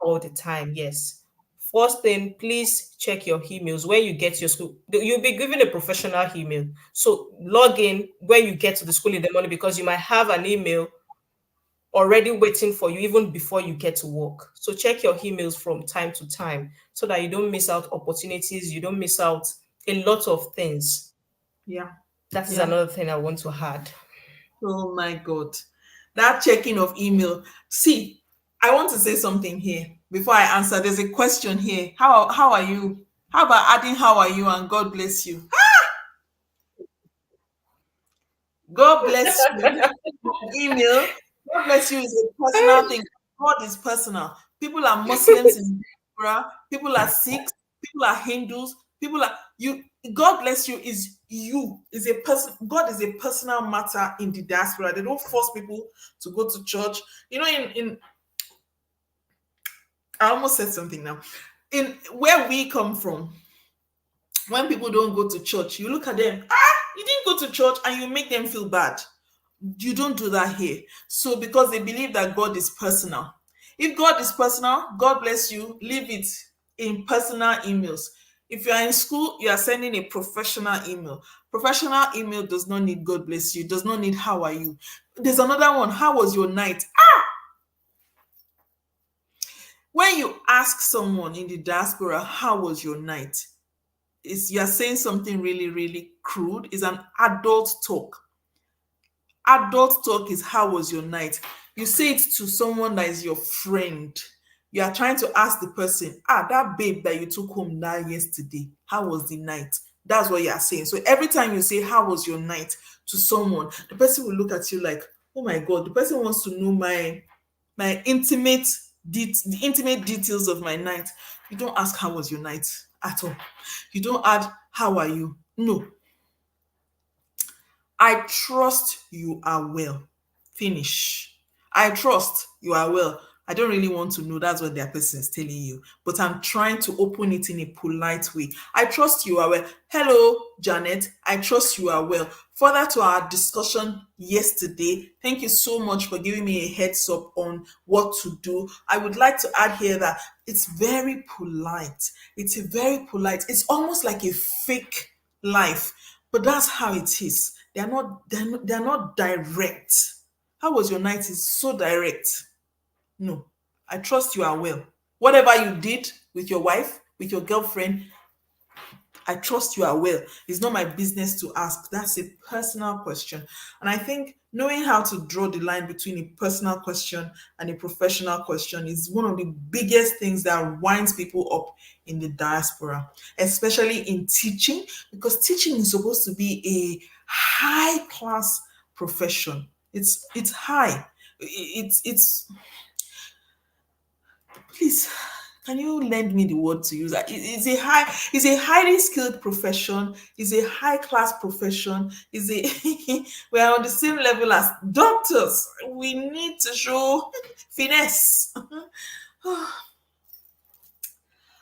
all the time, yes. First thing, please check your emails when you get to your school. You'll be given a professional email. So log in when you get to the school in the morning because you might have an email already waiting for you even before you get to work. So check your emails from time to time so that you don't miss out opportunities, you don't miss out a lot of things. Yeah. That is Yeah. another thing I want to add. Oh my God. That checking of email. See, I want to say something here before I answer. There's a question here. How are you? How about adding how are you and God bless you? God bless you. Email. God bless you is a personal thing. God is personal. People are Muslims in Diaspora. People are Sikhs. People are Hindus. People are you. God bless you is you. Is a person. God is a personal matter in the diaspora. They don't force people to go to church. You know, in I almost said something now. In where we come from, when people don't go to church, you look at them. Ah, you didn't go to church, and you make them feel bad. You don't do that here. So because they believe that God is personal. If God is personal, God bless you, leave it in personal emails. If you are in school, you are sending a professional email. Professional email does not need God bless you, does not need how are you. There's another one. How was your night? When you ask someone in the diaspora, how was your night? Is you're saying something really, really crude, is an adult talk. Adult talk is how was your night? You say it to someone that is your friend. You are trying to ask the person, that babe that you took home that yesterday, how was the night? That's what you are saying. So every time you say, how was your night to someone, the person will look at you like, oh my God, the person wants to know my the intimate details of my night. You don't ask how was your night at all. You don't add how are you. No, I trust you are well. Finish. I trust you are well. I don't really want to know that's what their person is telling you, but I'm trying to open it in a polite way. I trust you are well. Hello, Janet. I trust you are well. Further to our discussion yesterday, thank you so much for giving me a heads up on what to do. I would like to add here that it's very polite. It's a very polite, it's almost like a fake life, but that's how it is. They're not direct. How was your night is so direct. No, I trust you are well. Whatever you did with your wife, with your girlfriend, I trust you are well. It's not my business to ask. That's a personal question. And I think knowing how to draw the line between a personal question and a professional question is one of the biggest things that winds people up in the diaspora, especially in teaching, because teaching is supposed to be a high class profession. It's high. It's please, can you lend me the word to use? It's a highly skilled profession. It's a high class profession. Is a we are on the same level as doctors. We need to show finesse.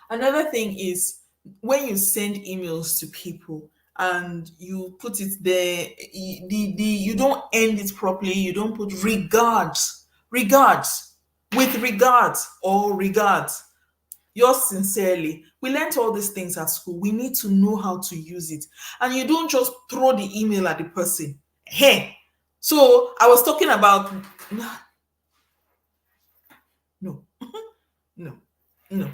Another thing is when you send emails to people and you put it there, you don't end it properly. You don't put regards, with regards or regards. Yours sincerely. We learned all these things at school. We need to know how to use it. And you don't just throw the email at the person. Hey, so I was talking about no, no, no.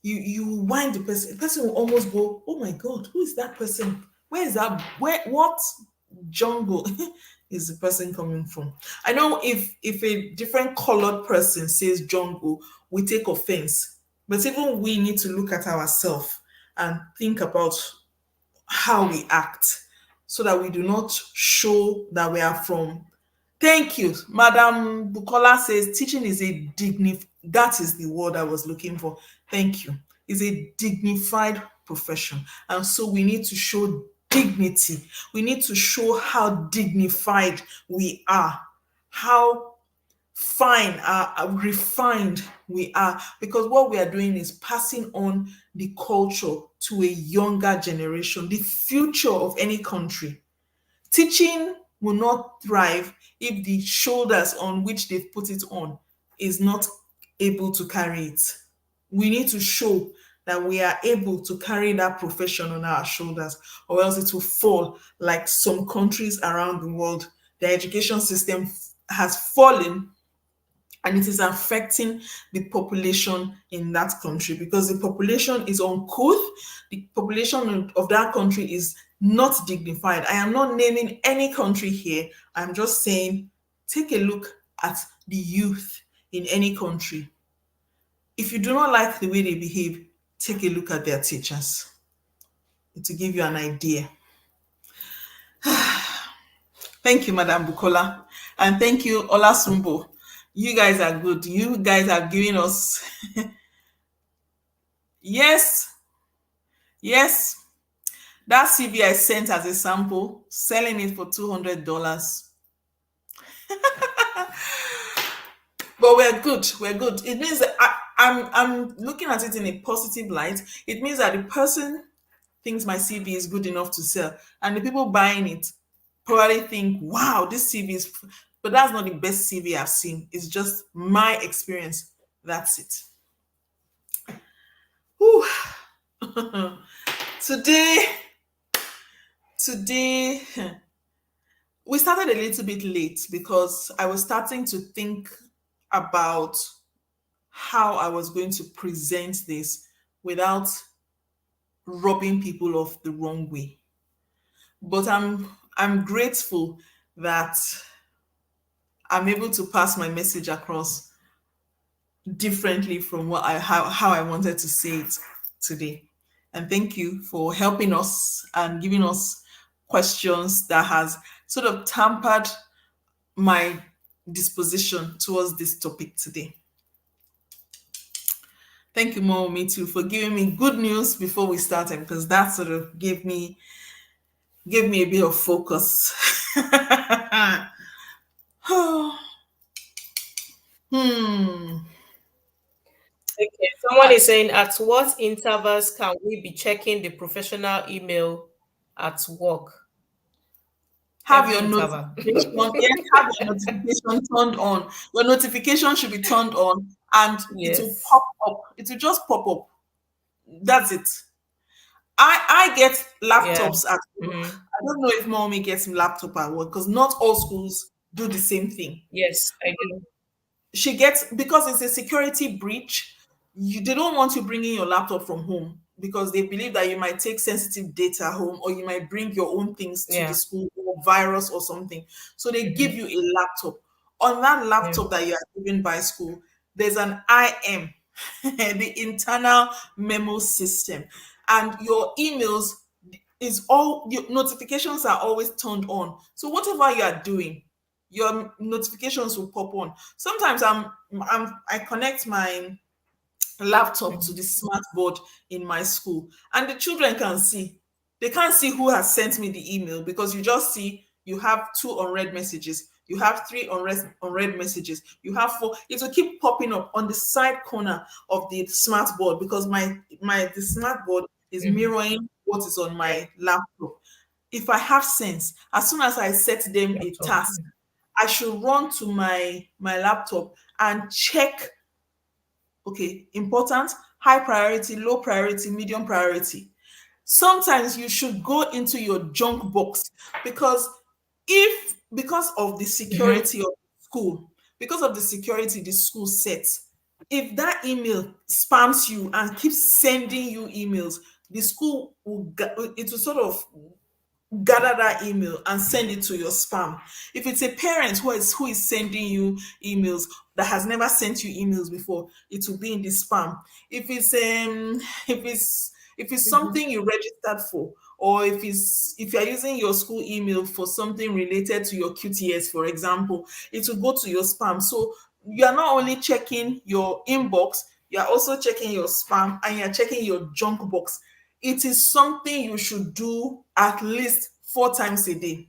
You wind the person will almost go, oh my god, who is that person? Where is that? Where what jungle is the person coming from? I know if a different colored person says jungle, we take offense. But even we need to look at ourselves and think about how we act so that we do not show that we are from. Thank you. Madam Bukola says teaching is a that is the word I was looking for. Thank you. Is a dignified profession. And so we need to show dignity. We need to show how dignified we are, how fine, refined we are, because what we are doing is passing on the culture to a younger generation, the future of any country. Teaching will not thrive if the shoulders on which they've put it on is not able to carry it. We need to show that we are able to carry that profession on our shoulders, or else it will fall like some countries around the world. The education system has fallen and it is affecting the population in that country because the population is uncouth. The population of that country is not dignified. I am not naming any country here. I'm just saying, take a look at the youth in any country. If you do not like the way they behave, take a look at their teachers to give you an idea. Thank you, Madam Bukola. And thank you, Ola Sumbo. You guys are good. You guys are giving us. Yes. Yes. That CV I sent as a sample, selling it for $200. But we're good. We're good. It means that I'm looking at it in a positive light. It means that the person thinks my CV is good enough to sell, and the people buying it probably think, wow, this CV is, but that's not the best CV I've seen. It's just my experience. That's it. Whew. today, today, we started a little bit late because I was starting to think about how I was going to present this without rubbing people off the wrong way. But I'm grateful that I'm able to pass my message across differently from how I wanted to say it today. And thank you for helping us and giving us questions that has sort of tampered my disposition towards this topic today. Thank you, Mommy, too, for giving me good news before we started, because that sort of gave me a bit of focus. Hmm. Okay, someone is saying, at what intervals can we be checking the professional email at work? Have Every your interval. notification, yes, have your notification turned on. Your notification should be turned on and it will Yes. pop up. It will just pop up. That's it. I get Yeah. laptops at work. Hmm. I don't know if Mommy gets laptop at work because not all schools do the same thing. Yes, I do. She gets, because it's a security breach, they don't want you bringing your laptop from home because they believe that you might take sensitive data home or you might bring your own things to the Yeah. school or virus or something, so they give Hmm. you a laptop. On that Yeah. laptop that you are given by school, there's an IM, the internal memo system, and your emails is all your notifications are always turned on. So whatever you are doing, your notifications will pop on. Sometimes I connect my laptop to the smart board in my school, and the children can see. They can't see who has sent me the email, because you just see you have two unread messages, you have three unread messages, you have four. It will keep popping up on the side corner of the smart board, because the smart board is Mhm. mirroring what is on my laptop. If I have sense, as soon as I set them a Laptop. task, I should run to my laptop and check. Okay, important, high priority, low priority, medium priority. Sometimes you should go into your junk box, because if because of the Mhm. security of the school, because of the security the school sets, if that email spams you and keeps sending you emails, the school it will sort of gather that email and send it to your spam. If it's a parent who is sending you emails that has never sent you emails before, it will be in the spam. If it's if it's Mhm. something you registered for, or if you're using your school email for something related to your QTS, for example, it will go to your spam. So you are not only checking your inbox, you are also checking your spam, and you're checking your junk box. It is something you should do at least 4 times a day.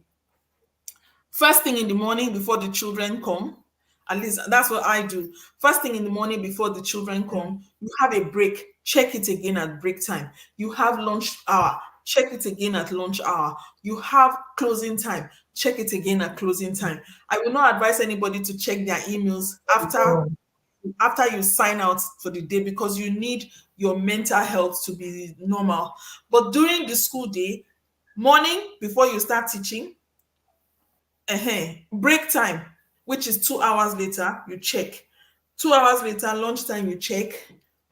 First thing in the morning before the children come, at least that's what I do. First thing in the morning before the children come, you have a break, check it again at break time. You have lunch hour, check it again at lunch hour. You have closing time, check it again at closing time. I will not advise anybody to check their emails Oh. after you sign out for the day, because you need your mental health to be normal. But during the school day, morning before you start teaching, break time, which is 2 hours later, you check. 2 hours later, lunchtime, you check.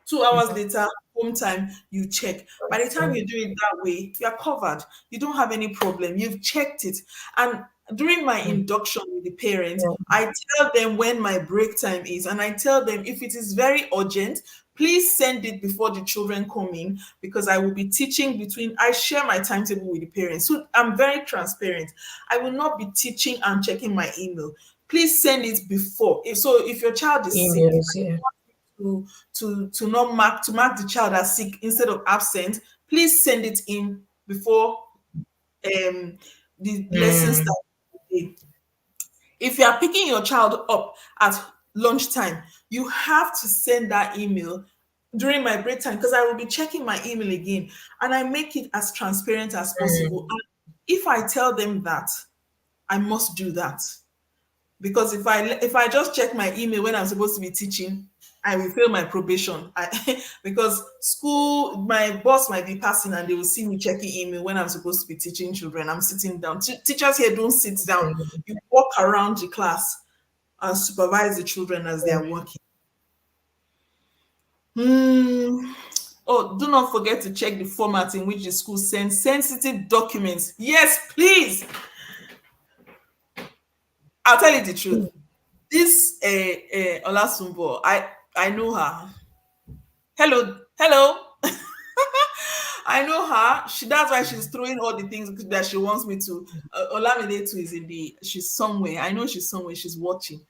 2 hours Mhm. later, home time, you check. By the time you do it that way, you're covered. You don't have any problem. You've checked it. And during my Mm. induction with the parents, Yeah. I tell them when my break time is, and I tell them if it is very urgent, please send it before the children come in, because I will be teaching between. I share my timetable with the parents, so I'm very transparent. I will not be teaching and checking my email. Please send it before. If your child is sick, Emails. Yeah. to mark the child as sick instead of absent, please send it in before the lesson Mm. starts. If you are picking your child up at lunchtime, you have to send that email during my break time, because I will be checking my email again, and I make it as transparent as possible. Mm. And if I tell them that, I must do that, because if I just check my email when I'm supposed to be teaching, I will fail my probation. Because school, my boss might be passing and they will see me checking email when I'm supposed to be teaching children. I'm sitting down. Teachers here don't sit down. You walk around the class and supervise the children as they are working. Hmm. Oh, do not forget to check the format in which the school sends sensitive documents. Yes, please. I'll tell you the truth. This Olasumbo, I know her. Hello, hello. I know her. That's why she's throwing all the things that she wants me to. Olamide too is she's somewhere. I know she's somewhere. She's watching.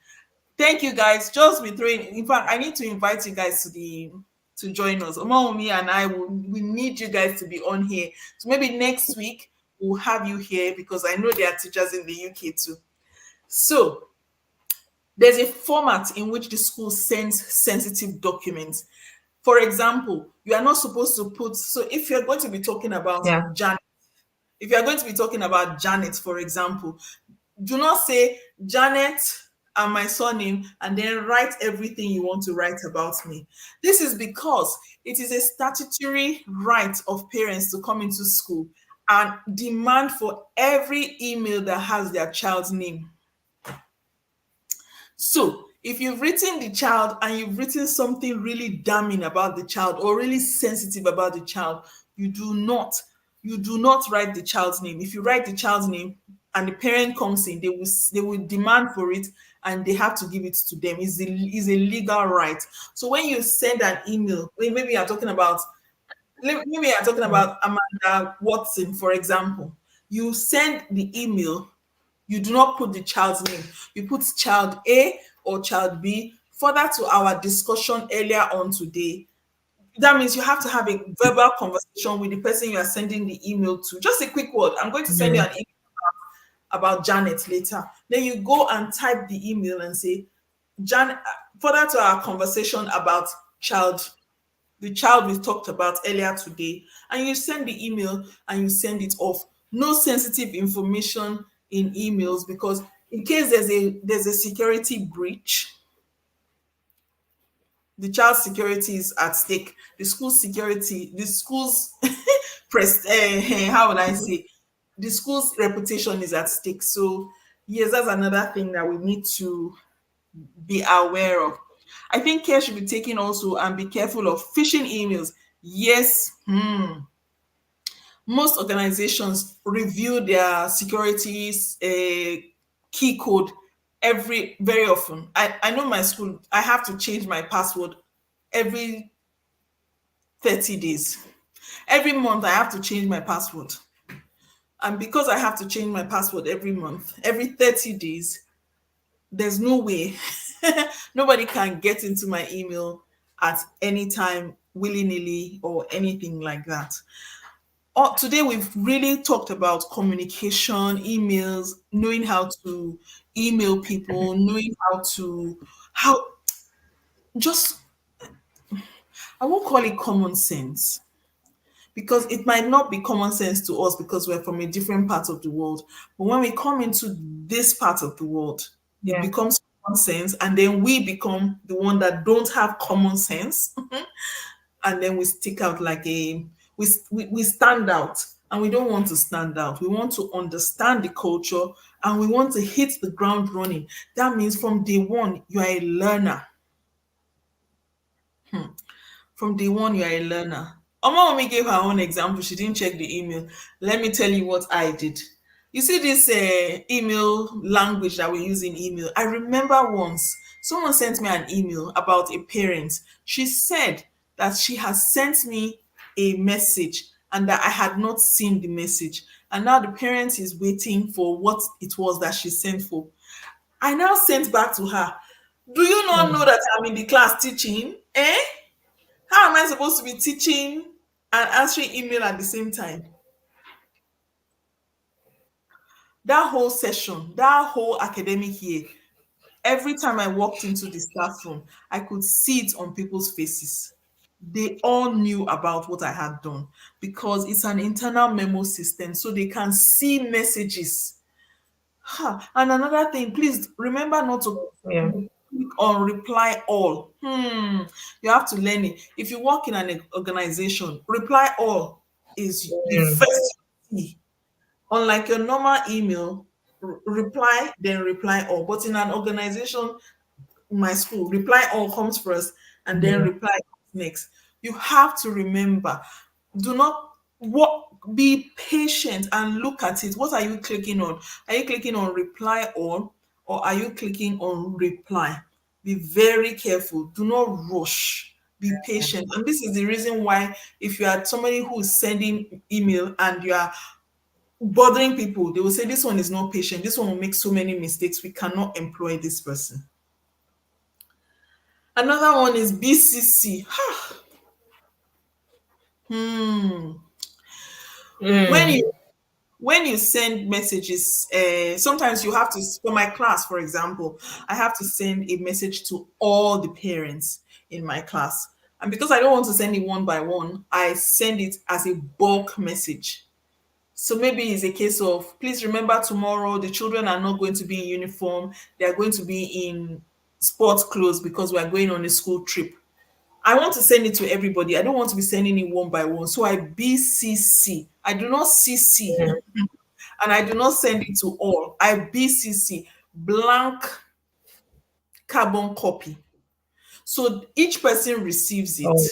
Thank you guys. Just be throwing. In fact, I need to invite you guys to join us. Omaomi and we need you guys to be on here. So maybe next week we'll have you here, because I know there are teachers in the UK too. So there's a format in which the school sends sensitive documents. For example, you are not supposed to put. So if you're going to be talking about Yeah. Janet, if you're going to be talking about Janet, for example, do not say Janet and my surname and then write everything you want to write about me. This is because it is a statutory right of parents to come into school and demand for every email that has their child's name. So, if you've written the child and you've written something really damning about the child or really sensitive about the child, you do not you do not write the child's name. If you write the child's name and the parent comes in, they will demand for it, and they have to give it to them. Is a legal right. So when you send an email, maybe you're talking Mm. about Amanda Watson, for example. You send the email, you do not put the child's name. You put child A or child B. Further to our discussion earlier on today, That means you have to have a verbal conversation with the person you are sending the email to. Just a quick word. I'm going to send you Mm. an email about Janet later. Then you go and type the email and say, Janet, further to our conversation about child, the child we talked about earlier today, and you send the email and you send it off. No sensitive information in emails, because in case there's a security breach, the child's security is at stake. The school's security, the school's how would I say, the school's reputation is at stake. So yes, that's another thing that we need to be aware of. I think care should be taken also, and be careful of phishing emails. Yes, most organizations review their securities key code every very often. I know my school, I have to change my password every 30 days. Every month I have to change my password. And because I have to change my password every month, every 30 days, there's no way nobody can get into my email at any time willy-nilly or anything like that. Today we've really talked about communication, emails, knowing how to email people, knowing how just, I won't call it common sense, because it might not be common sense to us because we're from a different part of the world. But when we come into this part of the world, it Yeah. becomes common sense, and then we become the one that don't have common sense, and then we stick out like we stand out, and we don't want to stand out. We want to understand the culture, and we want to hit the ground running. That means from day one, you are a learner. From day one, you are a learner. Oma Mommy gave her own example. She didn't check the email. Let me tell you what I did. You see this email language that we use in email. I remember once someone sent me an email about a parent. She said that she has sent me a message and that I had not seen the message. And now the parent is waiting for what it was that she sent for. I now sent back to her, do you not know Mm. that I'm in the class teaching? Eh? How am I supposed to be teaching and answering email at the same time? That whole session, that whole academic year, every time I walked into the staff room, I could see it on people's faces. They all knew about what I had done, because it's an internal memo system, so they can see messages. And another thing, please remember not to Yeah. click on reply all. You have to learn it. If you work in an organization, reply all is the Mm. first key. Unlike your normal email, reply then reply all. But in an organization, my school, reply all comes first and then Mm. reply comes next. You have to remember, do not what be patient and look at it. What are you clicking on? Are you clicking on reply all, or are you clicking on reply? Be very careful. Do not rush. Be patient. And this is the reason why, if you are somebody who is sending email and you are bothering people, they will say this one is not patient. This one will make so many mistakes. We cannot employ this person. Another one is BCC. Hmm. When Mm. you when you send messages, sometimes you have to, for my class, for example, I have to send a message to all the parents in my class. And because I don't want to send it one by one, I send it as a bulk message. So maybe it's a case of, please remember tomorrow the children are not going to be in uniform. They are going to be in sports clothes because we are going on a school trip. I want to send it to everybody. I don't want to be sending it one by one. So I BCC. I do not CC, Mm. and I do not send it to all. I BCC, blank carbon copy. So each person receives it. Oh.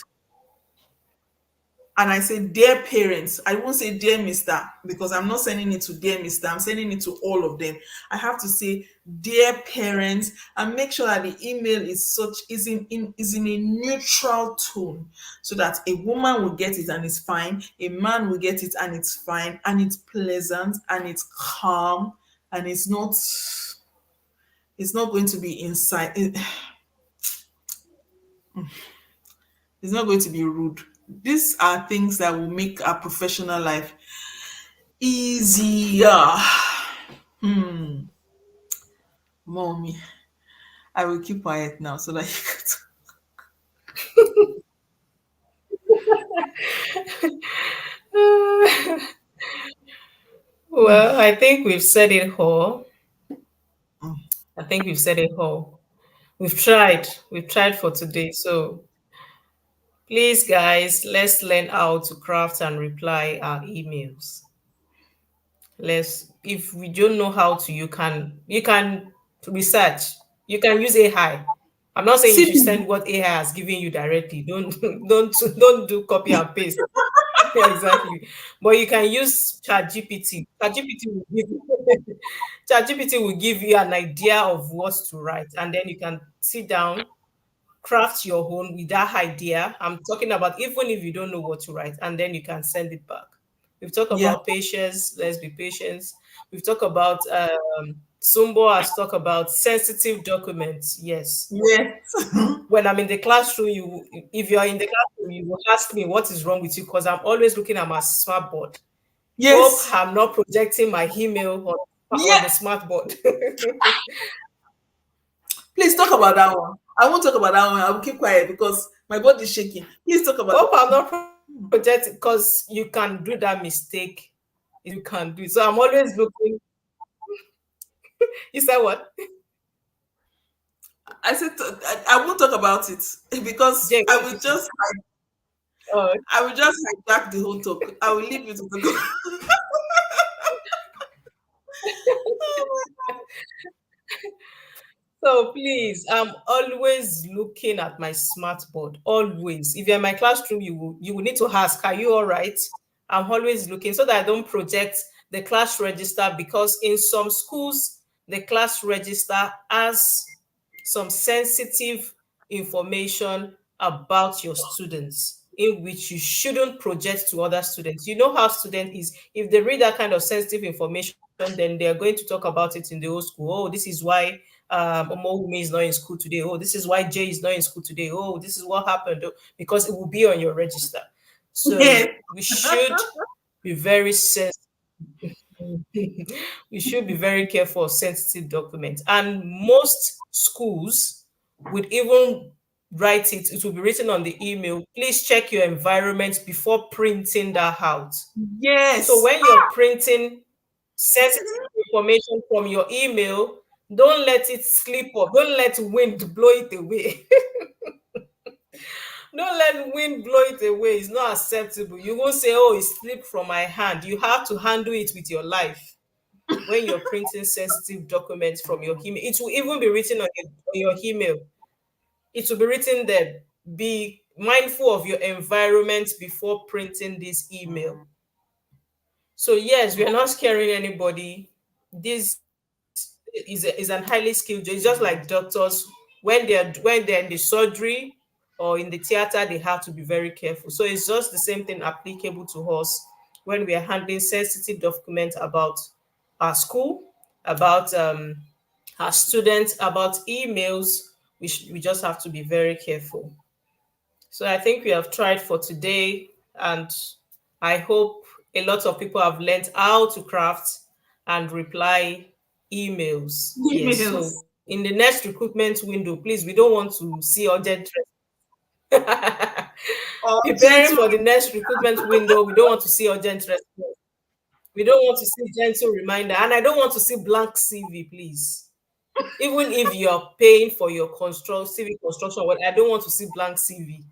And I say, dear parents, I won't say dear Mr. because I'm not sending it to dear Mr. I'm sending it to all of them. I have to say, dear parents, and make sure that the email is in a neutral tone, so that a woman will get it and it's fine, a man will get it and it's fine, and it's pleasant and it's calm, and it's not going to be inside. It's not going to be rude. These are things that will make our professional life easier. Hmm. Mommy, I will keep quiet now so that you can talk. Well, I think we've said it all. I think we've said it all. We've tried. We've tried for today. So please, guys, let's learn how to craft and reply our emails. Let's. If we don't know how to, you can research. You can use AI. I'm not saying you should See, send what AI has given you directly. Don't don't do copy and paste. Yeah, exactly. But you can use ChatGPT. ChatGPT will give you an idea of what to write, and then you can sit down, craft your own with that idea. I'm talking about even if you don't know what to write, and then you can send it back. We've talked yeah, about patience. Let's be patient. We've talked about Sumbo has talked about sensitive documents. Yes. yes, When I'm in the classroom, if you're in the classroom, you will ask me what is wrong with you because I'm always looking at my smart board. Hope yes, I'm not projecting my email on yeah. the smart board. Please talk about that one. I won't talk about that one. I will keep quiet because my body is shaking. Please talk about Hope that. I'm not projecting because you can do that mistake. You can do it. So I'm always looking. You said what? I said I won't talk about it because Jay, I what did will you say? just Oh, I will just hijack the whole talk. I will leave you to talk. so please, I'm always looking at my smart board. Always. If you're in my classroom, you will need to ask, are you all right? I'm always looking so that I don't project the class register because in some schools, the class register has some sensitive information about your students in which you shouldn't project to other students. You know how student is. If they read that kind of sensitive information, then they're going to talk about it in the whole school. Oh, this is why Omowumi is not in school today. Oh, this is why Jay is not in school today. Oh, this is what happened. Oh, because it will be on your register. Yes. So we should be very sensitive. We should be very careful of sensitive documents. And most schools would even write it, it will be written on the email. Please check your environment before printing that out. So Yes. when you're printing sensitive information from your email, don't let it slip up. Don't let wind blow it away. Don't let wind blow it away. It's not acceptable. You won't say, oh, it slipped from my hand. You have to handle it with your life when you're printing sensitive documents from your email. It will even be written on your email. It will be written there. Be mindful of your environment before printing this email. So yes, we are not scaring anybody. This is an highly skilled job. It's just like doctors when they're in the surgery or in the theater, they have to be very careful. So it's just the same thing applicable to us when we are handling sensitive documents about our school, about our students, about emails. We just have to be very careful. So I think we have tried for today, and I hope a lot of people have learned how to craft and reply emails. Yes. Emails. So in the next recruitment window, please, we don't want to see urgent. Or Preparing gentle. for the next recruitment window, we don't want to see urgent response. We don't want to see gentle reminder, and I don't want to see blank CV, please. Even if you're paying for your civil construction, I don't want to see blank CV.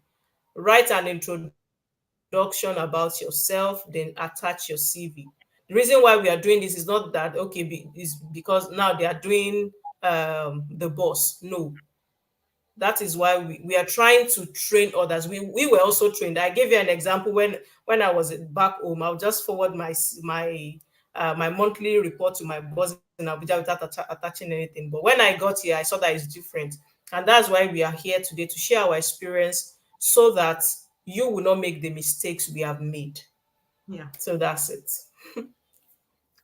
Write an introduction about yourself, then attach your CV. The reason why we are doing this is not that okay, is because now they are doing the boss. No, that is why we are trying to train others. We were also trained. I gave you an example when I was back home. I'll just forward my monthly report to my boss in Abuja without attaching anything. But when I got here, I saw that it's different, and that's why we are here today to share our experience so that you will not make the mistakes we have made. Yeah. So that's it.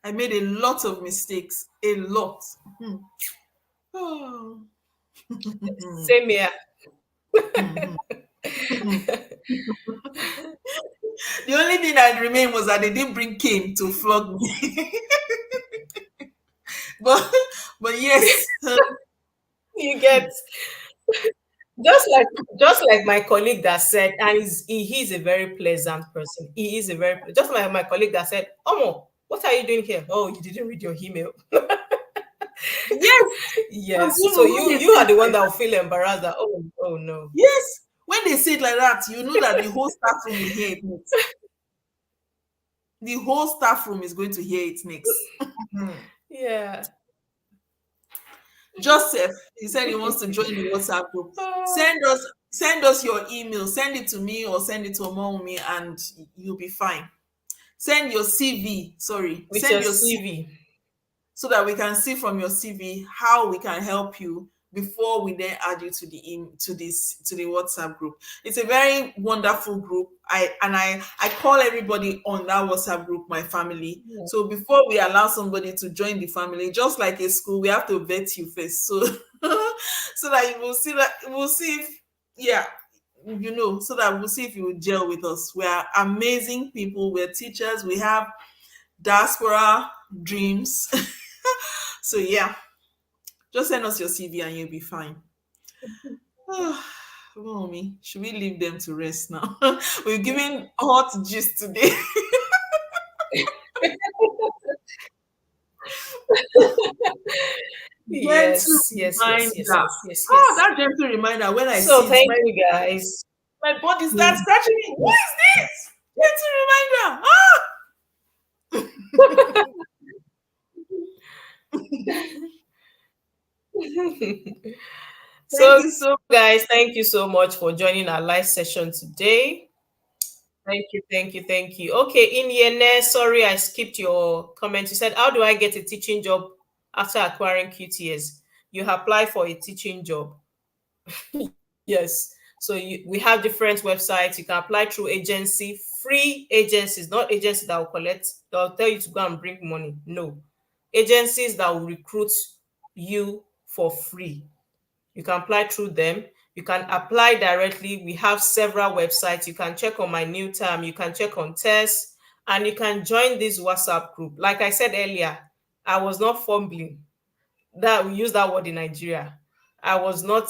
I made a lot of mistakes. A lot. Hmm. Oh. Same here. The only thing that remained was that they didn't bring cane to flog me. but but yes, You get just like just like my colleague that said, and he's a very pleasant person. He is a very just like my colleague that said, Omo, what are you doing here? Oh, you didn't read your email. yes, Yes. So when you they you say are it the one like that will that, feel embarrassed that oh no. yes, when they say it like that, you know that the whole staff room will hear it next. The whole staff room is going to hear it next. Yeah. Joseph, he said he wants to join the WhatsApp group. Ah, Send us your email. Send it to me or send it to Omawumi, and you'll be fine. Send your CV. Sorry, with send your your CV CV. so that we can see from your CV how we can help you before we then add you to the WhatsApp group. It's a very wonderful group. I call everybody on that WhatsApp group my family. Yeah. So before we allow somebody to join the family, just like a school, we have to vet you first. So so that you will see that we'll see if yeah, so that we'll see if you will gel with us. We are amazing people. We're teachers. We have diaspora dreams. So yeah, just send us your CV and you'll be fine. Mommy, should we leave them to rest now? We're giving hot gist today. Gentle Yes, yes, yes, reminder. yes, yes, yes, Oh, yes. that gentle reminder. When I So see it, thank my you guys. my body starts Mm. scratching me. What is this? Gentle reminder. Thank So you so guys, thank you so much for joining our live session today. Thank you, thank you, thank you. Okay, Inyene, sorry I skipped your comment. You said, how do I get a teaching job after acquiring QTS? You apply for a teaching job. Yes. So we have different websites. You can apply through agency, free agencies, not agencies that will collect, they'll tell you to go and bring money. No. Agencies that will recruit you for free. You can apply through them. You can apply directly. We have several websites. You can check on my new term. You can check on tests, and you can join this WhatsApp group. Like I said earlier, I was not fumbling. That we use that word in Nigeria. I was not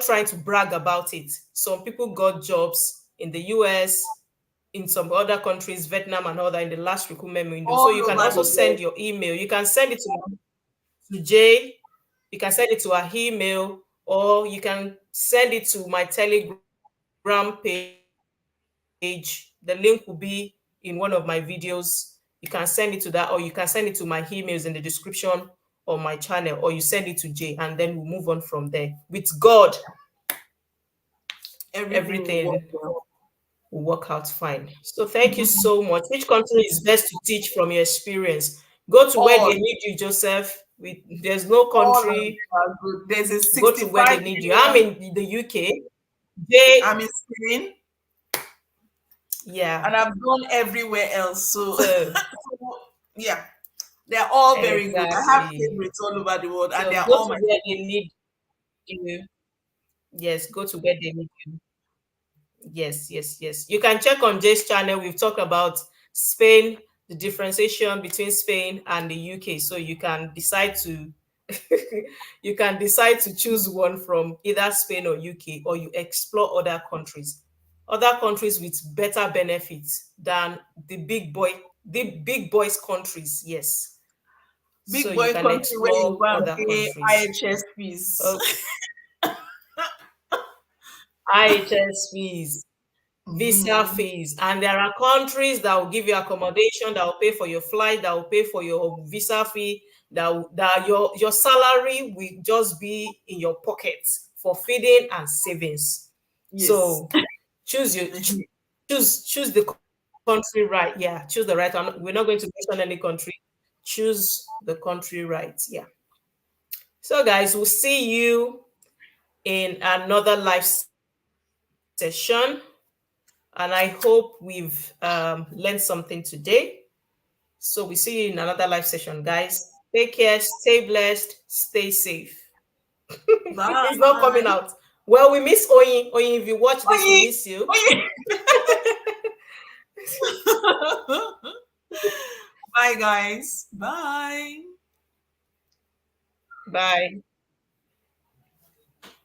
trying to brag about it. Some people got jobs in the US, in some other countries, Vietnam and all that in the last recruitment window. So all you can over also the send world. your email. You can send it to Jay. You can send it to our email, or you can send it to my Telegram page. The link will be in one of my videos. You can send it to that, or you can send it to my emails in the description on my channel, or you send it to Jay, and then we'll move on from there. With God, Everything will work everything well. will work out fine. So thank you so much. Which country is best to teach from your experience? Go to where All they need you, Joseph. There's no all of them country. are good. There's a Go to where 65 they need you. I'm million. in the UK. They, I'm in Spain, yeah. and I've gone everywhere else. So So yeah, they're all very good. I have exactly. favorites all over the world, and So they're go all to my where they favorites. need you. Yes, go to where they need you. Yes, yes, yes. You can check on Jay's channel. We've talked about Spain, the differentiation between Spain and the UK. So you can decide to you can decide to choose one from either Spain or UK, or you explore other countries with better benefits than the big boys countries. Yes. So Big you boy can country where you explore go and other pay countries. IHS fees. Okay. IHS fees, visa Mhm. fees, and there are countries that will give you accommodation, that will pay for your flight, that will pay for your visa fee, that your salary will just be in your pockets for feeding and savings. Yes. So choose your choose the country right. Yeah, choose the right one. We're not going to mention any country. Choose the country right. Yeah. So guys, we'll see you in another live session. And I hope we've learned something today. So we see you in another live session, guys. Take care, stay blessed, stay safe. Bye. It's not coming out. Well, we miss Oyin. Oyin, if you watch this, we Oye, miss you. oye. Bye, guys. Bye. Bye.